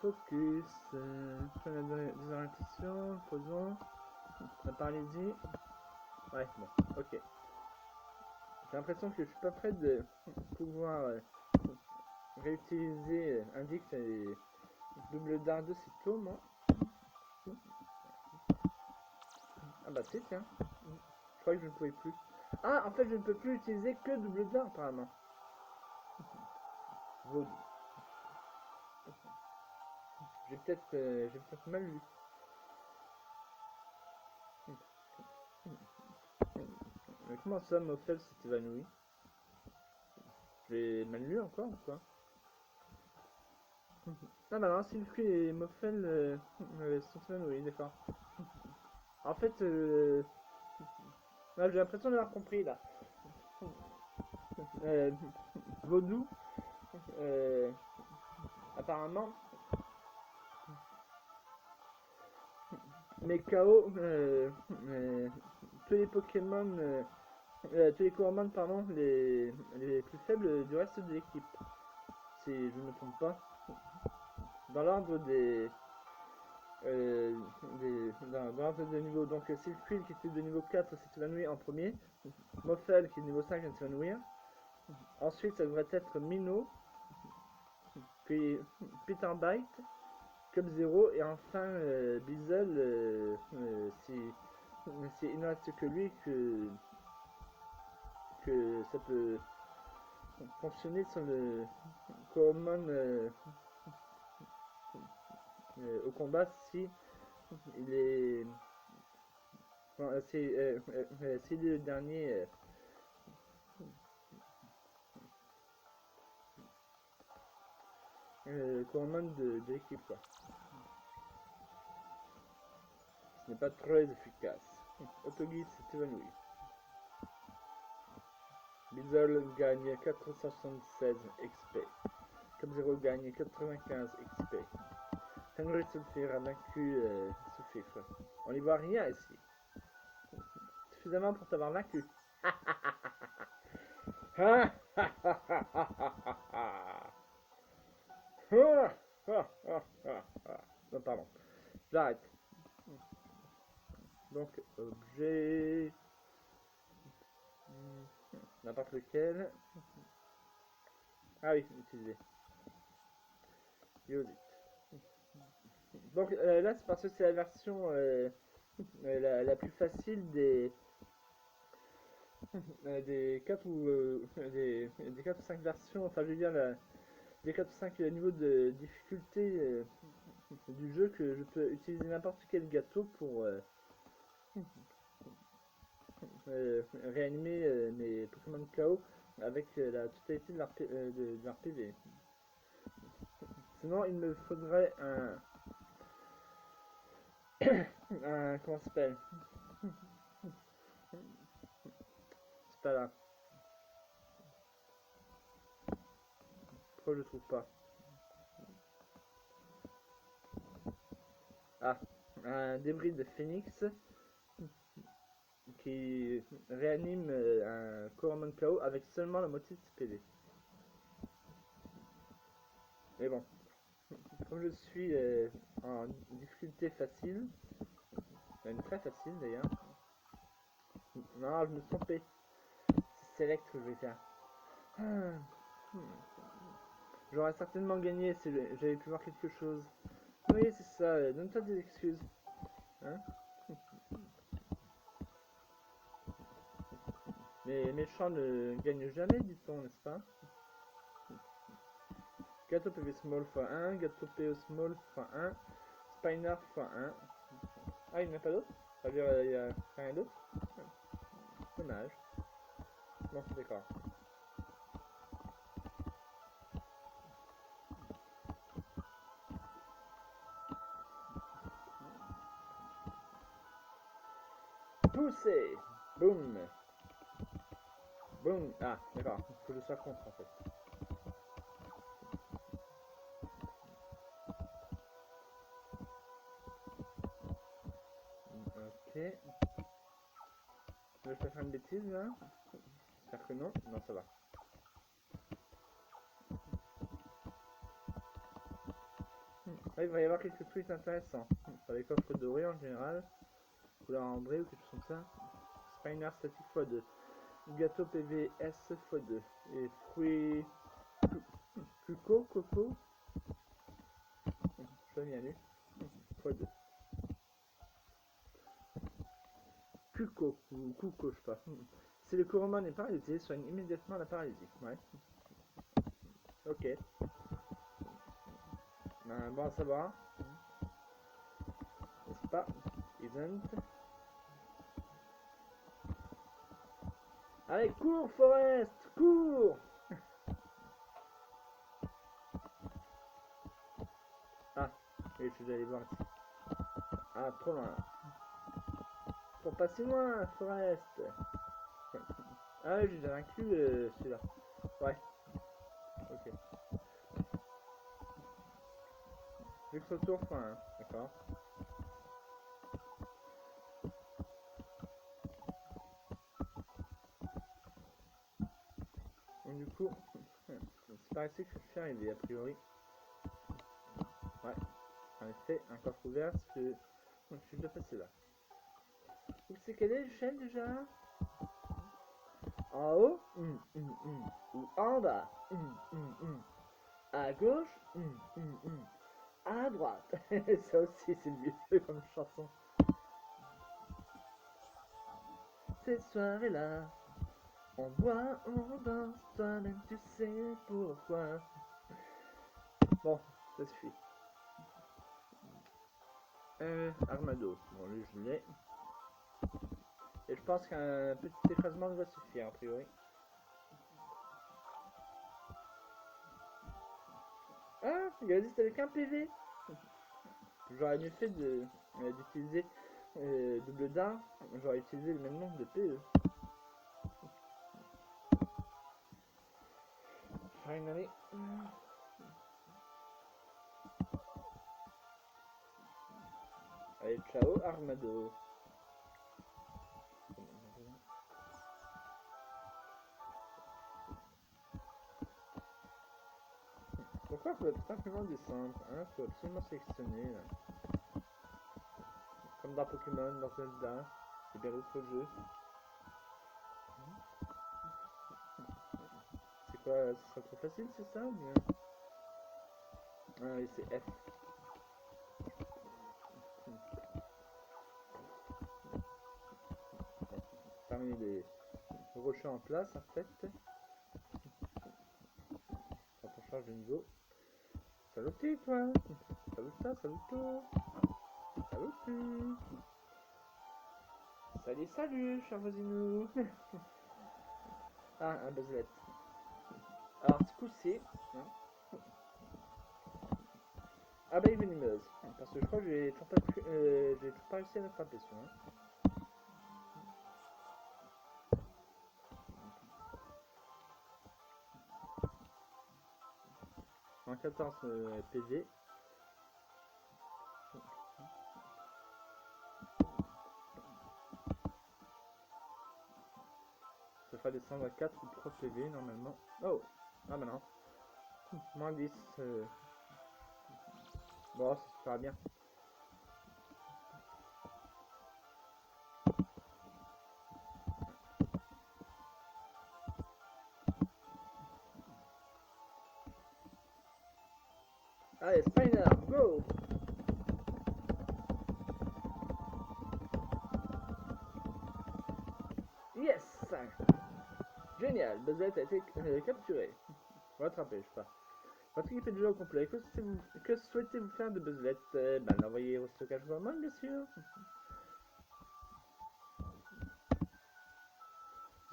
[SPEAKER 1] Focus, désorientation, posons, la paralysie. Ouais, bon, ok. J'ai l'impression que je suis pas prêt de pouvoir réutiliser Indique et double dard de sitôt, moi. Ah bah c'est tiens. Je croyais que je ne pouvais plus. Ah, en fait, je ne peux plus utiliser que double dard apparemment. Vaudou. J'ai peut-être mal lu. Mais comment ça, Moffel s'est évanoui? J'ai mal lu encore ou quoi? Ah bah non, Sylphy et Moffel sont évanouis, d'accord. En fait, j'ai l'impression d'avoir compris là. Euh, Vaudou, euh, apparemment, mais KO, tous les Pokémon tous les Coromans, pardon, les plus faibles du reste de l'équipe. Si je ne me trompe pas. Dans l'ordre dans l'ordre de niveau. Donc Silkwill qui était de niveau 4 s'est évanoui en premier. Moffel qui est de niveau 5 vient de s'évanouir. Ensuite ça devrait être Minot. Puis Peter Bite. Cub Zero et enfin Bizzle si il ne reste que lui que ça peut fonctionner sur le Coromon au combat si il est s'il est le dernier Coromon de l'équipe quoi. Ce n'est pas très efficace. Autogis s'est évanoui. Bizzle gagne 476 XP. Cub-Zero gagne 95 XP. Henry Sulfir a vaincu Soufifre. On n'y voit rien ici. Suffisamment pour t'avoir vaincu. Non, pardon. J'arrête. Donc, objet. N'importe lequel. Ah oui, utiliser. Use it. Donc là, c'est parce que c'est la version la plus facile des 4 ou des 4 ou 5 versions, enfin je veux dire des 4 ou 5 niveaux de difficulté du jeu que je peux utiliser n'importe quel gâteau pour réanimer mes Pokémon KO avec la totalité de leur PV. Sinon il me faudrait un comment ça s'appelle, c'est pas là. Pourquoi je trouve pas? Ah, un débris de phénix qui réanime un Coromon KO avec seulement la moitié de ses PV. Mais bon, comme je suis en difficulté facile, même très facile d'ailleurs. Non, je me suis trompé. C'est select que je vais faire. J'aurais certainement gagné si j'avais pu voir quelque chose. Oui, c'est ça, donne-toi des excuses. Hein? Les méchants ne gagnent jamais, dit-on, n'est-ce pas? Gâteau PV Small x1, gâteau PO Small x1, Spiner x1. Ah, il n'y en a pas d'autre? Ça veut dire il n'y a rien d'autre? Dommage. Bon, d'accord. Poussez! Boum! Boum! Ah, d'accord. Il faut que je sois contre en fait. Ok. Je vais faire une bêtise là. J'espère que non. Non, ça va. Là, il va y avoir quelques trucs intéressants. Sur les coffres dorés en général. Couleur ambrée ou quelque chose comme ça. Spiner statique x2. Gâteau PVS x2. Et fruits. Cuco, coco. Je l'ai bien lu. x2. Cuco ou Cuco, je sais pas. Si le Coromon est paralysé, soigne immédiatement la paralysie. Ouais. Ok. Bon à savoir. N'est-ce pas? Isn't. Allez, cours, Forest! Cours! Ah, et je suis allé voir ici. Ah, trop loin. Faut pas si loin, Forest! Ah oui, j'ai inclus celui-là. Ouais. Ok. Luxe tour fin 1. D'accord. Donc, du coup, c'est par ici que je suis arrivé a priori. Ouais, en effet, un coffre ouvert, parce que je suis déjà passé là. Où c'est quelle est l'échelle déjà? En haut, ou en bas, à gauche, à droite. Ça aussi, c'est mieux comme chanson. Ces soirées-là, on boit, on danse, toi-même tu sais pourquoi. Bon, ça suffit. Armado, bon lui je l'ai. Et je pense qu'un petit écrasement doit suffire a priori. Ah, il résiste avec un PV. J'aurais mieux fait d'utiliser double d'armes. J'aurais utilisé le même nombre de PE. Finally. Allez, ciao, Armado. Pourquoi faut simplement descendre, hein? Faut absolument sélectionner. Là. Comme dans Pokémon, dans Zelda, et bien d'autres jeux. C'est quoi? Ce sera trop facile, c'est ça ou bien? Ah oui, c'est F. Parmi les rochers en place, en fait. Quand on change de niveau. Salut toi! Salut toi, salut toi! Salut! Salut, salut, cher voisinou! Ah, un buzzlet. Alors, ce coup-ci, hein, abeille venimeuse. Parce que je crois que j'ai toujours pas réussi à l'attraper celui-là. En 14 PV. Ça fera descendre à 4 ou 3 PV normalement. Oh! Ah bah non. Moins 10. Bon, ça se fera bien. Allez, Spiner, go! Yes! Génial, Buzzlet a été capturé. Rattrapé, je sais pas. Votre équipe est déjà au complet. Que souhaitez-vous faire de Buzzlet? Ben, l'envoyer au stockage Pokémon, bien sûr.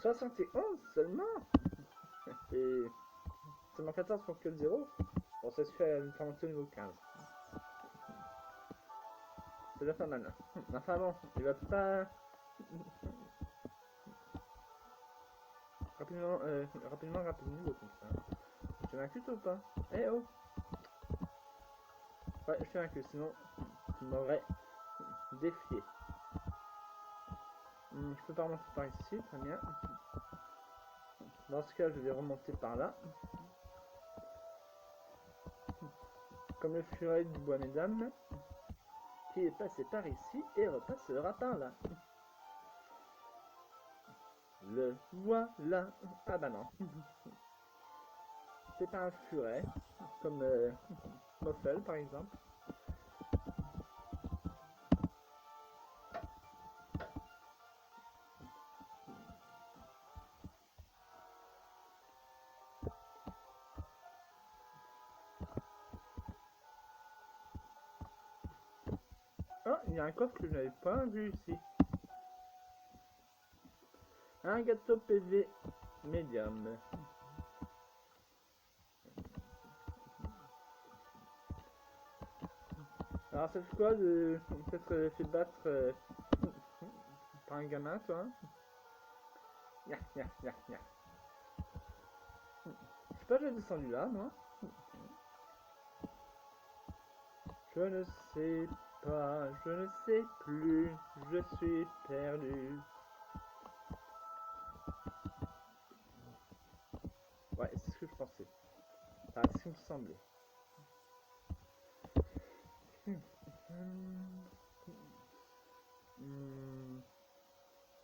[SPEAKER 1] 71 seulement? Et seulement 14 pour que le 0? Bon, ça se fait à une formation niveau 15. C'est déjà pas mal. Enfin bon, il va pas... rapidement, niveau comme ça. Je suis vaincu ou pas? Eh oh! Ouais, je suis vaincu, sinon tu m'aurais défié. Je peux pas remonter par ici, très bien. Dans ce cas, je vais remonter par là. Comme le furet du bois, mesdames, qui est passé par ici et repassera par là. Le voilà. Ah bah non. C'est pas un furet, comme Moffel par exemple. Oh, il y a un coffre que je n'avais pas vu ici. Un gâteau PV médium. Alors cette fois de peut-être fait battre par un gamin, toi. Ya. Je sais pas, j'ai descendu là, moi. Je ne sais pas, je ne sais plus, je suis perdu. pensais. Enfin, c'est ce qui me semblait.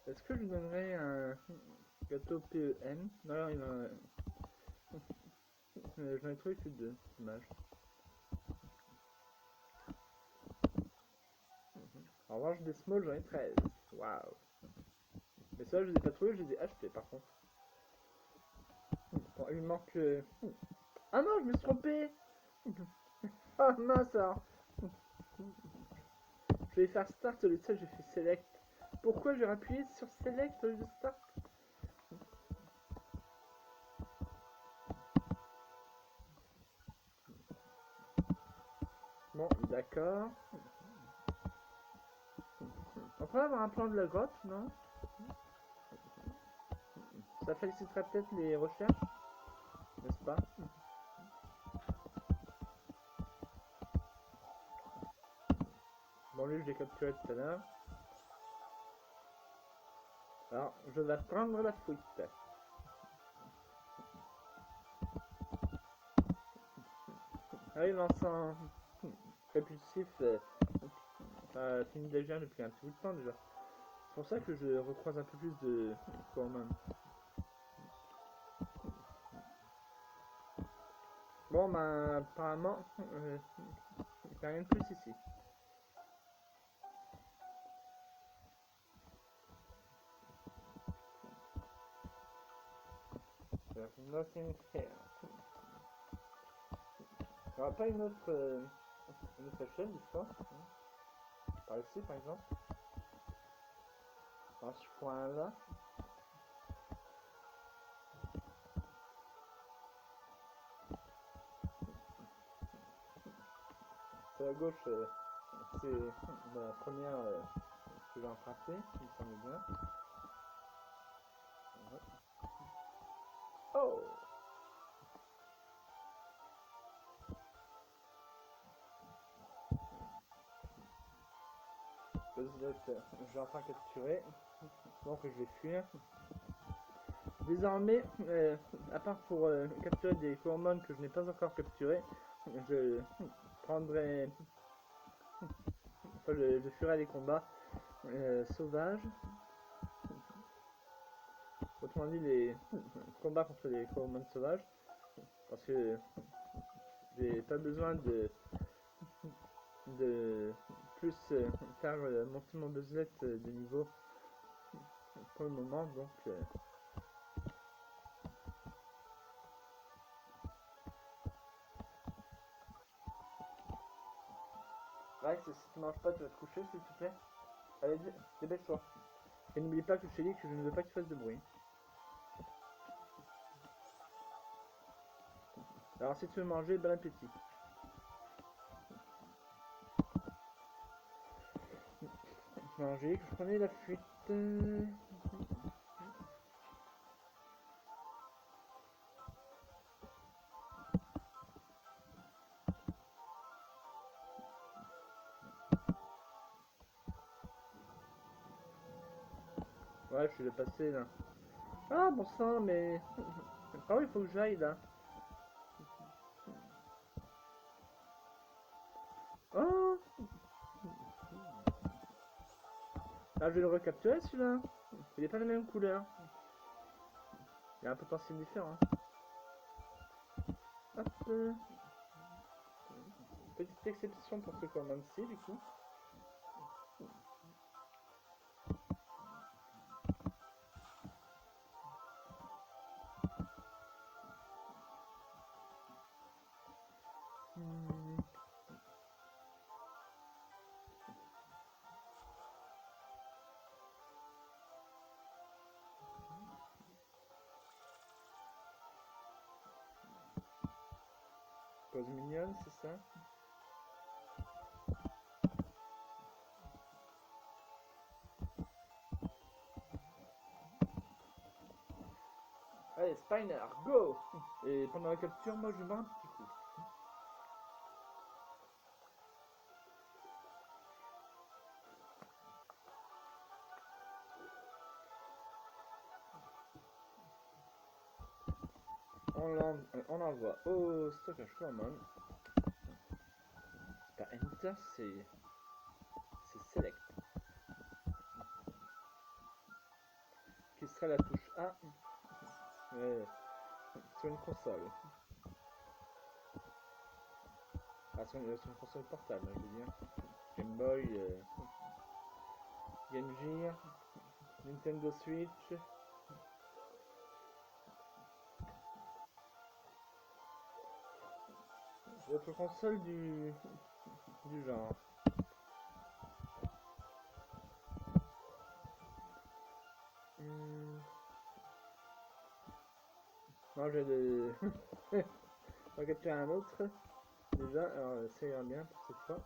[SPEAKER 1] Est-ce que je lui donnerais un gâteau PEM? Non, il va... J'en ai trouvé que deux, dommage. En revanche, des small, j'en ai 13. Waouh. Mais ça, je les ai pas trouvés, je les ai achetés par contre. Bon, il me manque... Ah non, je me suis trompé. Ah mince alors. Je vais faire start, au lieu de ça, j'ai fait select. Pourquoi j'ai appuyé sur select au lieu de start? Bon, d'accord. On peut avoir un plan de la grotte, non? Ça faciliterait peut-être les recherches, n'est-ce pas? Bon, lui, je l'ai capturé tout à l'heure. Alors, je vais prendre la fuite. Ah oui, l'encens répulsif finit déjà depuis un petit bout de temps déjà. C'est pour ça que je recroise un peu plus de Corman. Bon, ben, apparemment, il n'y a rien de plus ici. There's nothing here. Il n'y aura pas une autre échelle, des fois. Par ici, par exemple. Dans ce coin-là. C'est à gauche, c'est la première que j'ai empruntée, il me semble bien. Oh! J'ai enfin capturé, donc je vais fuir. Désormais, à part pour capturer des hormones que je n'ai pas encore capturés, je prendrai, enfin, je ferai des combats sauvages. Autrement dit, les combats contre les hormones sauvages, parce que j'ai pas besoin de plus faire monter mon buzzlet de niveau pour le moment, donc Rex, si tu manges pas, tu vas te coucher s'il te plaît. Allez, dépêche-toi. Et n'oublie pas que je t'ai dit que je ne veux pas que tu fasses de bruit. Alors si tu veux manger, bon appétit. Manger, que je prenais la fuite. Ouais, je suis passé là. Ah bon sang, mais... Ah oui, il faut que j'aille là. Oh. Ah, je vais le recapturer celui-là. Il est pas la même couleur. Il a un potentiel différent. Hop. Petite exception pour ce command-ci du coup. Pause mignonne, c'est ça? Allez, Spiner, go! Et pendant la capture, moi je bois un petit coup. on envoie au stockage common. C'est pas enter, c'est select. Qui sera la touche A sur une console. Ah, sur une console portable, je veux dire. Game Boy, Game Gear, Nintendo Switch. Votre console du genre. Non, j'ai de... On va capturer un autre. Déjà, alors ça ira bien pour cette fois.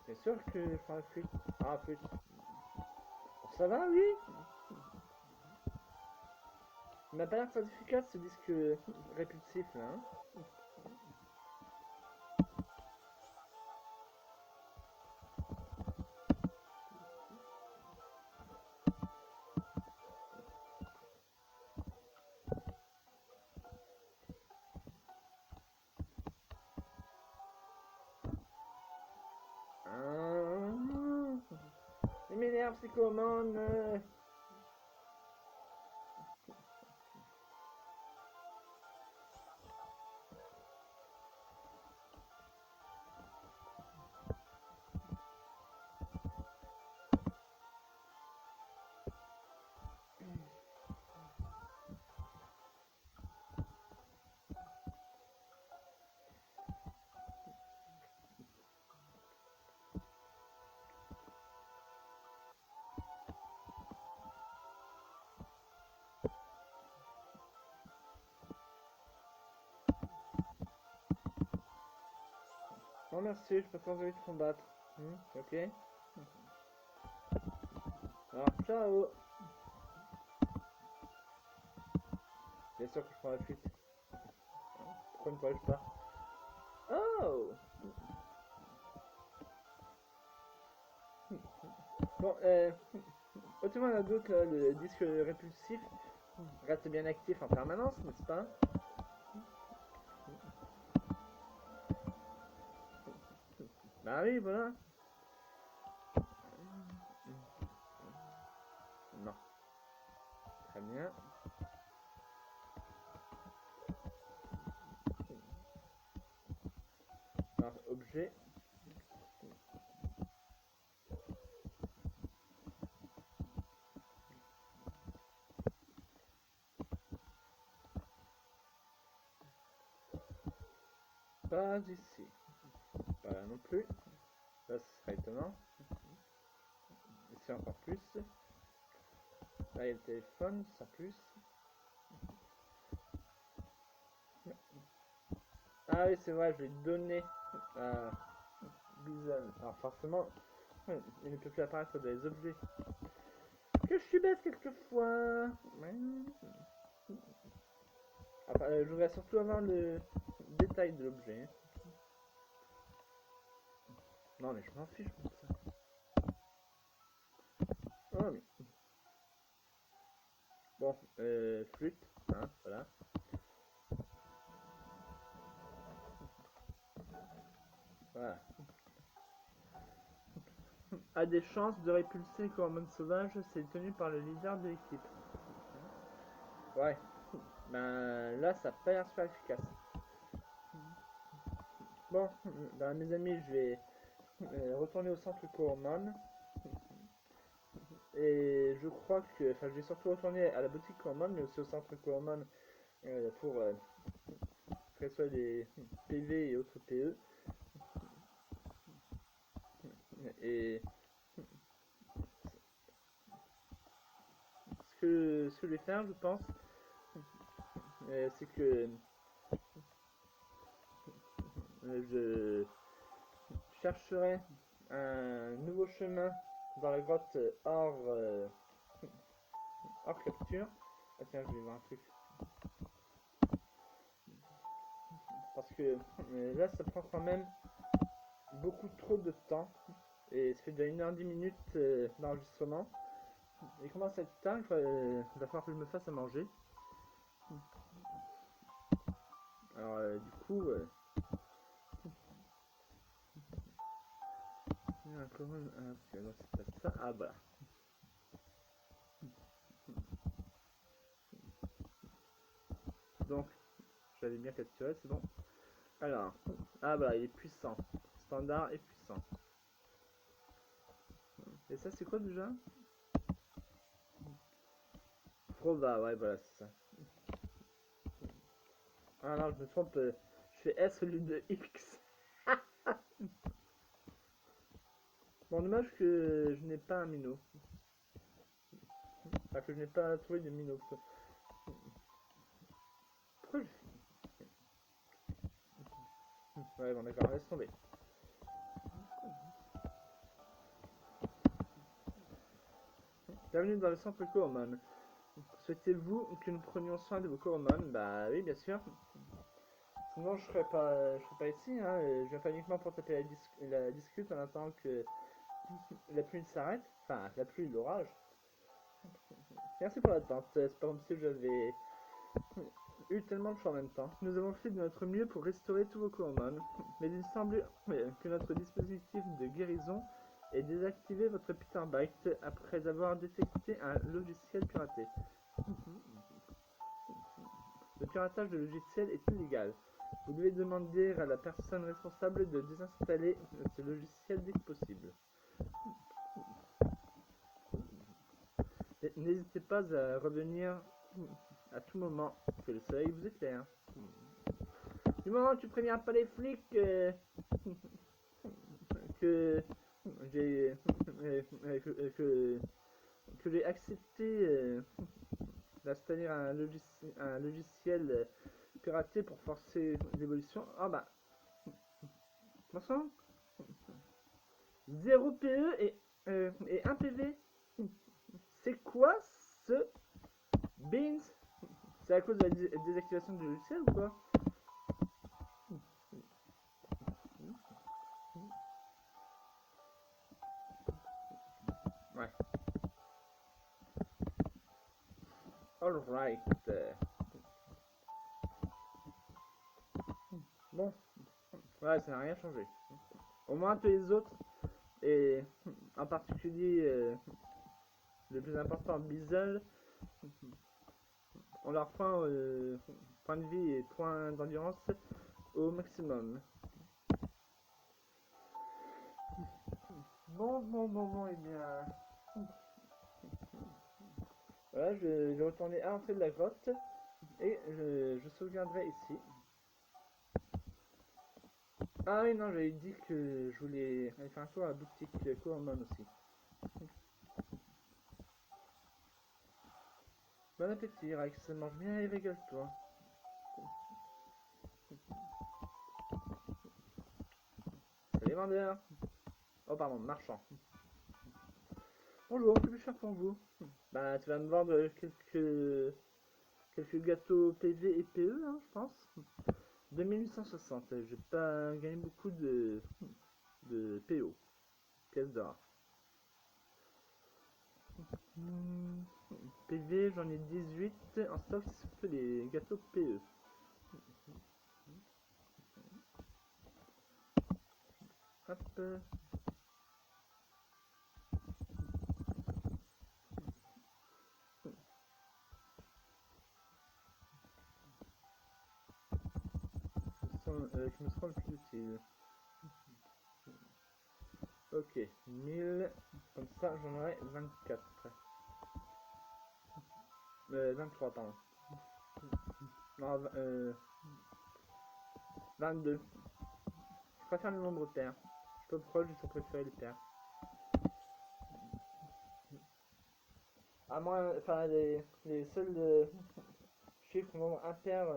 [SPEAKER 1] C'est sûr que je ferai flûte. Ah, flûte. Ça va, oui. Il m'a pas l'air très efficace ce disque répulsif là. Hein. Il m'énerve ces commandes. Non merci, je préfère envie de combattre. Ok. Alors, ciao. Bien sûr que je prends la fuite. Pourquoi ne pourrais-je pas? Oh. Bon, autrement la doute, le disque répulsif reste bien actif en permanence, n'est-ce pas? Bah oui, voilà. Non. Très bien. Alors, objet. Pas ici. Pas là non plus. Là, ce serait étonnant. Ici encore plus. Là, il y a le téléphone, sans plus. Ah oui, c'est vrai, je vais donner à Bison. Alors forcément, il ne peut plus apparaître dans les objets. Que je suis bête quelquefois. Enfin, je voudrais surtout avoir le détail de l'objet. Non mais je m'en fiche de ça. Oh, mais... Bon, flûte, hein, voilà. Voilà. A des chances de répulser les hormones sauvages, c'est tenu par le leader de l'équipe. Ouais. Ben là, ça n'a pas l'air super efficace. Bon, ben, mes amis, je vais retourner au centre Coromon. Et je crois que, enfin, je vais surtout retourner à la boutique Coromon, mais aussi au centre Coromon pour que ce soit des PV et autres PE. Et ce que je vais faire, je pense, c'est que je chercherai un nouveau chemin dans la grotte hors capture. Ah tiens, je vais voir un truc. Parce que là, ça prend quand même beaucoup trop de temps. Et ça fait déjà 1h10 d'enregistrement. Il commence à être tard, il va falloir que je me fasse à manger. Alors du coup, quand même, non, c'est pas ça. Ah voilà. Donc, j'avais bien capturé, c'est bon. Alors, ah voilà, il est puissant. Standard et puissant. Et ça, c'est quoi déjà? Prova, ouais, voilà, c'est ça. Ah non, je me trompe, je fais S au lieu de X. Bon, dommage que je n'ai pas un minot. Enfin, que je n'ai pas trouvé de minot. Pourquoi je... Ouais, bon, d'accord, laisse tomber. Bienvenue dans le centre Coromon. Souhaitez-vous que nous prenions soin de vos Coromon? Bah oui, bien sûr. Sinon, je serais pas ici, hein. Je viens pas uniquement pour taper la discute en attendant que la pluie s'arrête. Enfin, la pluie, l'orage. Merci pour l'attente. C'est pas comme si j'avais eu tellement de choix en même temps. Nous avons fait de notre mieux pour restaurer tous vos Coromon, mais il semble que notre dispositif de guérison ait désactivé votre Peter Byte après avoir détecté un logiciel piraté. Le piratage de logiciels est illégal. Vous devez demander à la personne responsable de désinstaller ce logiciel dès que possible. N'hésitez pas à revenir à tout moment, que le soleil vous éclaire. Du moment où tu préviens pas les flics que j'ai que j'ai accepté d'installer un logiciel piraté pour forcer l'évolution. Ah bah, attention, 0 PE et 1 PV. C'est quoi ce Beans? C'est à cause de la désactivation du logiciel ou quoi? Ouais. Alright. Bon. Ouais, ça n'a rien changé. Au moins tous les autres, et en particulier le plus important, Beazle, on leur prend point de vie et point d'endurance au maximum. Bon, et bien. Voilà, je vais retourner à l'entrée de la grotte et je sauvegarderai ici. Ah oui, non, j'avais dit que je voulais aller faire un tour à la boutique Coromon aussi. Bon appétit, Rex, mange bien et régale-toi. Salut vendeur. Oh pardon, marchand. Bonjour, que puis-je faire pour vous? Bah, tu vas me vendre quelques gâteaux PV et PE, hein, je pense. 2860, j'ai pas gagné beaucoup de PO, pièces d'or. PV, j'en ai 18 en stock, c'est surtout les gâteaux PE. Hop. Qui me semble plus utile. Ok, 1000, comme ça j'en aurai 24. 23, pardon. Non, 22. Je préfère le nombre pair. Je sais pas pourquoi j'ai toujours préféré les pairs. À moins, enfin, les seuls chiffres nombres impairs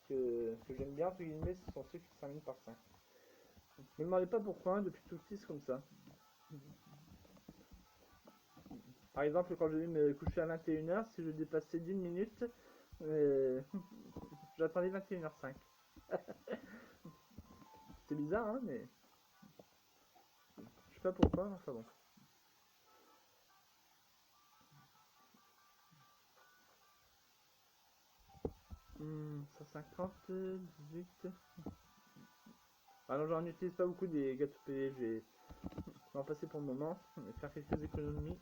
[SPEAKER 1] que j'aime bien, entre guillemets, ce sont ceux qui se terminent par 5. Ne me demandez pas pourquoi, hein, depuis tout petit, c'est comme ça. Par exemple, quand je vais me coucher à 21h, si je dépassais d'1 minute, j'attendais 21h05. C'est bizarre, hein, mais... sais pas pourquoi, enfin bon. Hmm, 150, 18. Alors j'en utilise pas beaucoup des gâteaux payés, je vais en passer pour le moment, et faire quelques économies.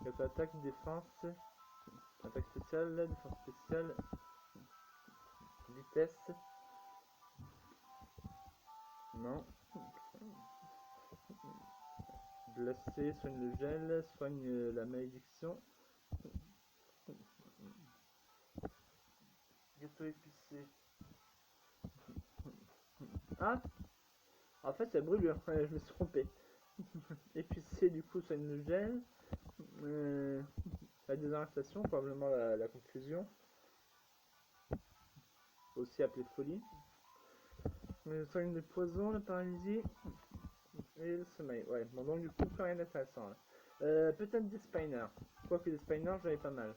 [SPEAKER 1] Gâteau attaque, défense, attaque spéciale, défense spéciale, vitesse. Non. Glacé, soigne le gel, soigne la malédiction. Gâteau épicé. Ah, en fait c'est brûlure, je me suis trompé. Épicé du coup soigne le gel. La désorientation, probablement la confusion. Aussi appelée folie. Soigne le poison, la paralysie et le sommeil. Ouais, bon donc du coup plus rien d'intéressant. Peut-être des spiners. Quoique des spiners j'en ai pas mal.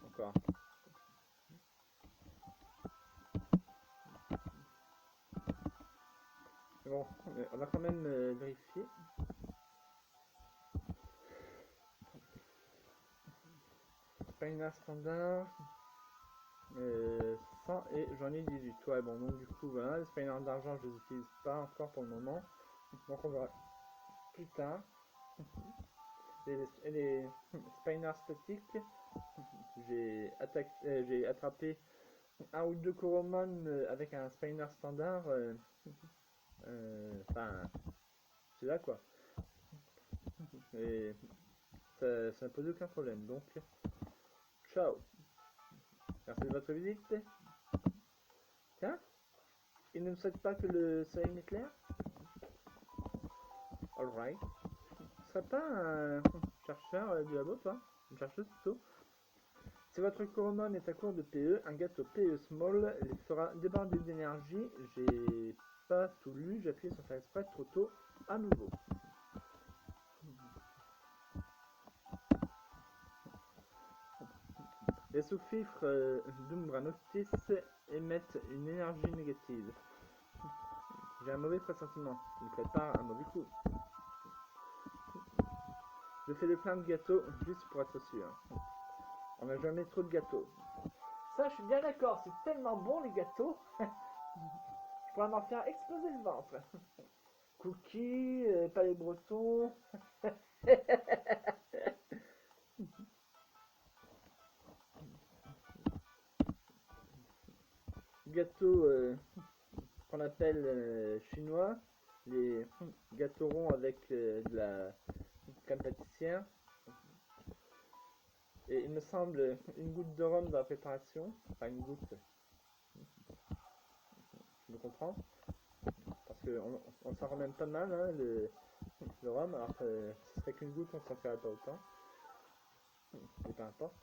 [SPEAKER 1] Encore. Bon, on va quand même vérifier. Spiner standard. 100 et j'en ai 18. Ouais, bon, donc du coup, voilà. Les spiners d'argent, je les utilise pas encore pour le moment. Donc on verra plus tard. Les spiners statiques, j'ai attrapé un ou deux Coromon avec un spiner standard. Enfin, c'est là quoi. Et ça ne pose aucun problème. Donc, ciao. Merci de votre visite. Tiens, il ne me souhaite pas que le soleil m'éclaire. Alright. Ce serait pas un chercheur du labo, toi? Une chercheuse plutôt. Si votre Coromon est à court de PE, un gâteau PE Small les fera déborder d'énergie. J'ai pas tout lu, j'ai appuyé sur faire exprès trop tôt à nouveau. Les sous-fifres d'Umbra Noctis émettent une énergie négative. J'ai un mauvais pressentiment, je me prépare un mauvais coup. Je fais le plein de gâteaux juste pour être sûr. On n'a jamais trop de gâteaux. Ça, je suis bien d'accord, c'est tellement bon les gâteaux. Je pourrais m'en faire exploser le ventre. Cookies, palais breton. Gâteaux qu'on appelle chinois. Les gâteaux ronds avec de la crème pâtissière. Et il me semble une goutte de rhum dans la préparation. Enfin une goutte. Je me comprends. Parce qu'on s'en rend même pas mal, hein, le rhum. Alors que ce serait qu'une goutte, on s'en ferait pas autant. Mais peu importe.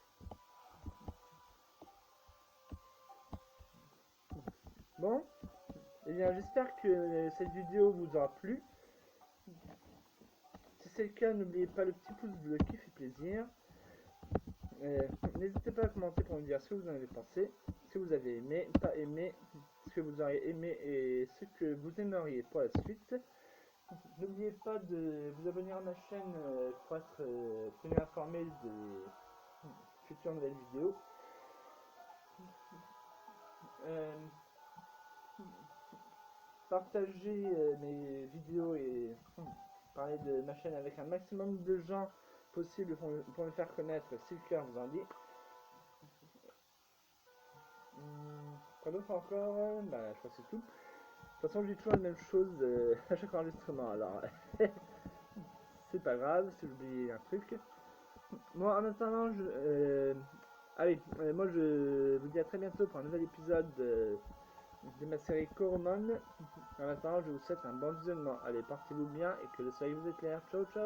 [SPEAKER 1] Bon, eh bien j'espère que cette vidéo vous aura plu. Si c'est le cas, n'oubliez pas le petit pouce bleu qui fait plaisir. N'hésitez pas à commenter pour me dire ce que vous en avez pensé, si vous avez aimé, pas aimé, ce que vous auriez aimé et ce que vous aimeriez pour la suite. N'oubliez pas de vous abonner à ma chaîne pour être tenu informé des futures nouvelles vidéos. Partagez mes vidéos et parler de ma chaîne avec un maximum de gens possible pour me faire connaître si le cœur vous en dit. Quoi d'autre encore? Bah, je crois que c'est tout. De toute façon, je dis toujours la même chose à chaque enregistrement, alors c'est pas grave si j'oublie un truc. Bon, en attendant, allez, moi je vous dis à très bientôt pour un nouvel épisode de ma série Coromon. En attendant, je vous souhaite un bon visionnement. Allez, portez-vous bien et que le soleil vous éclaire. Ciao, ciao!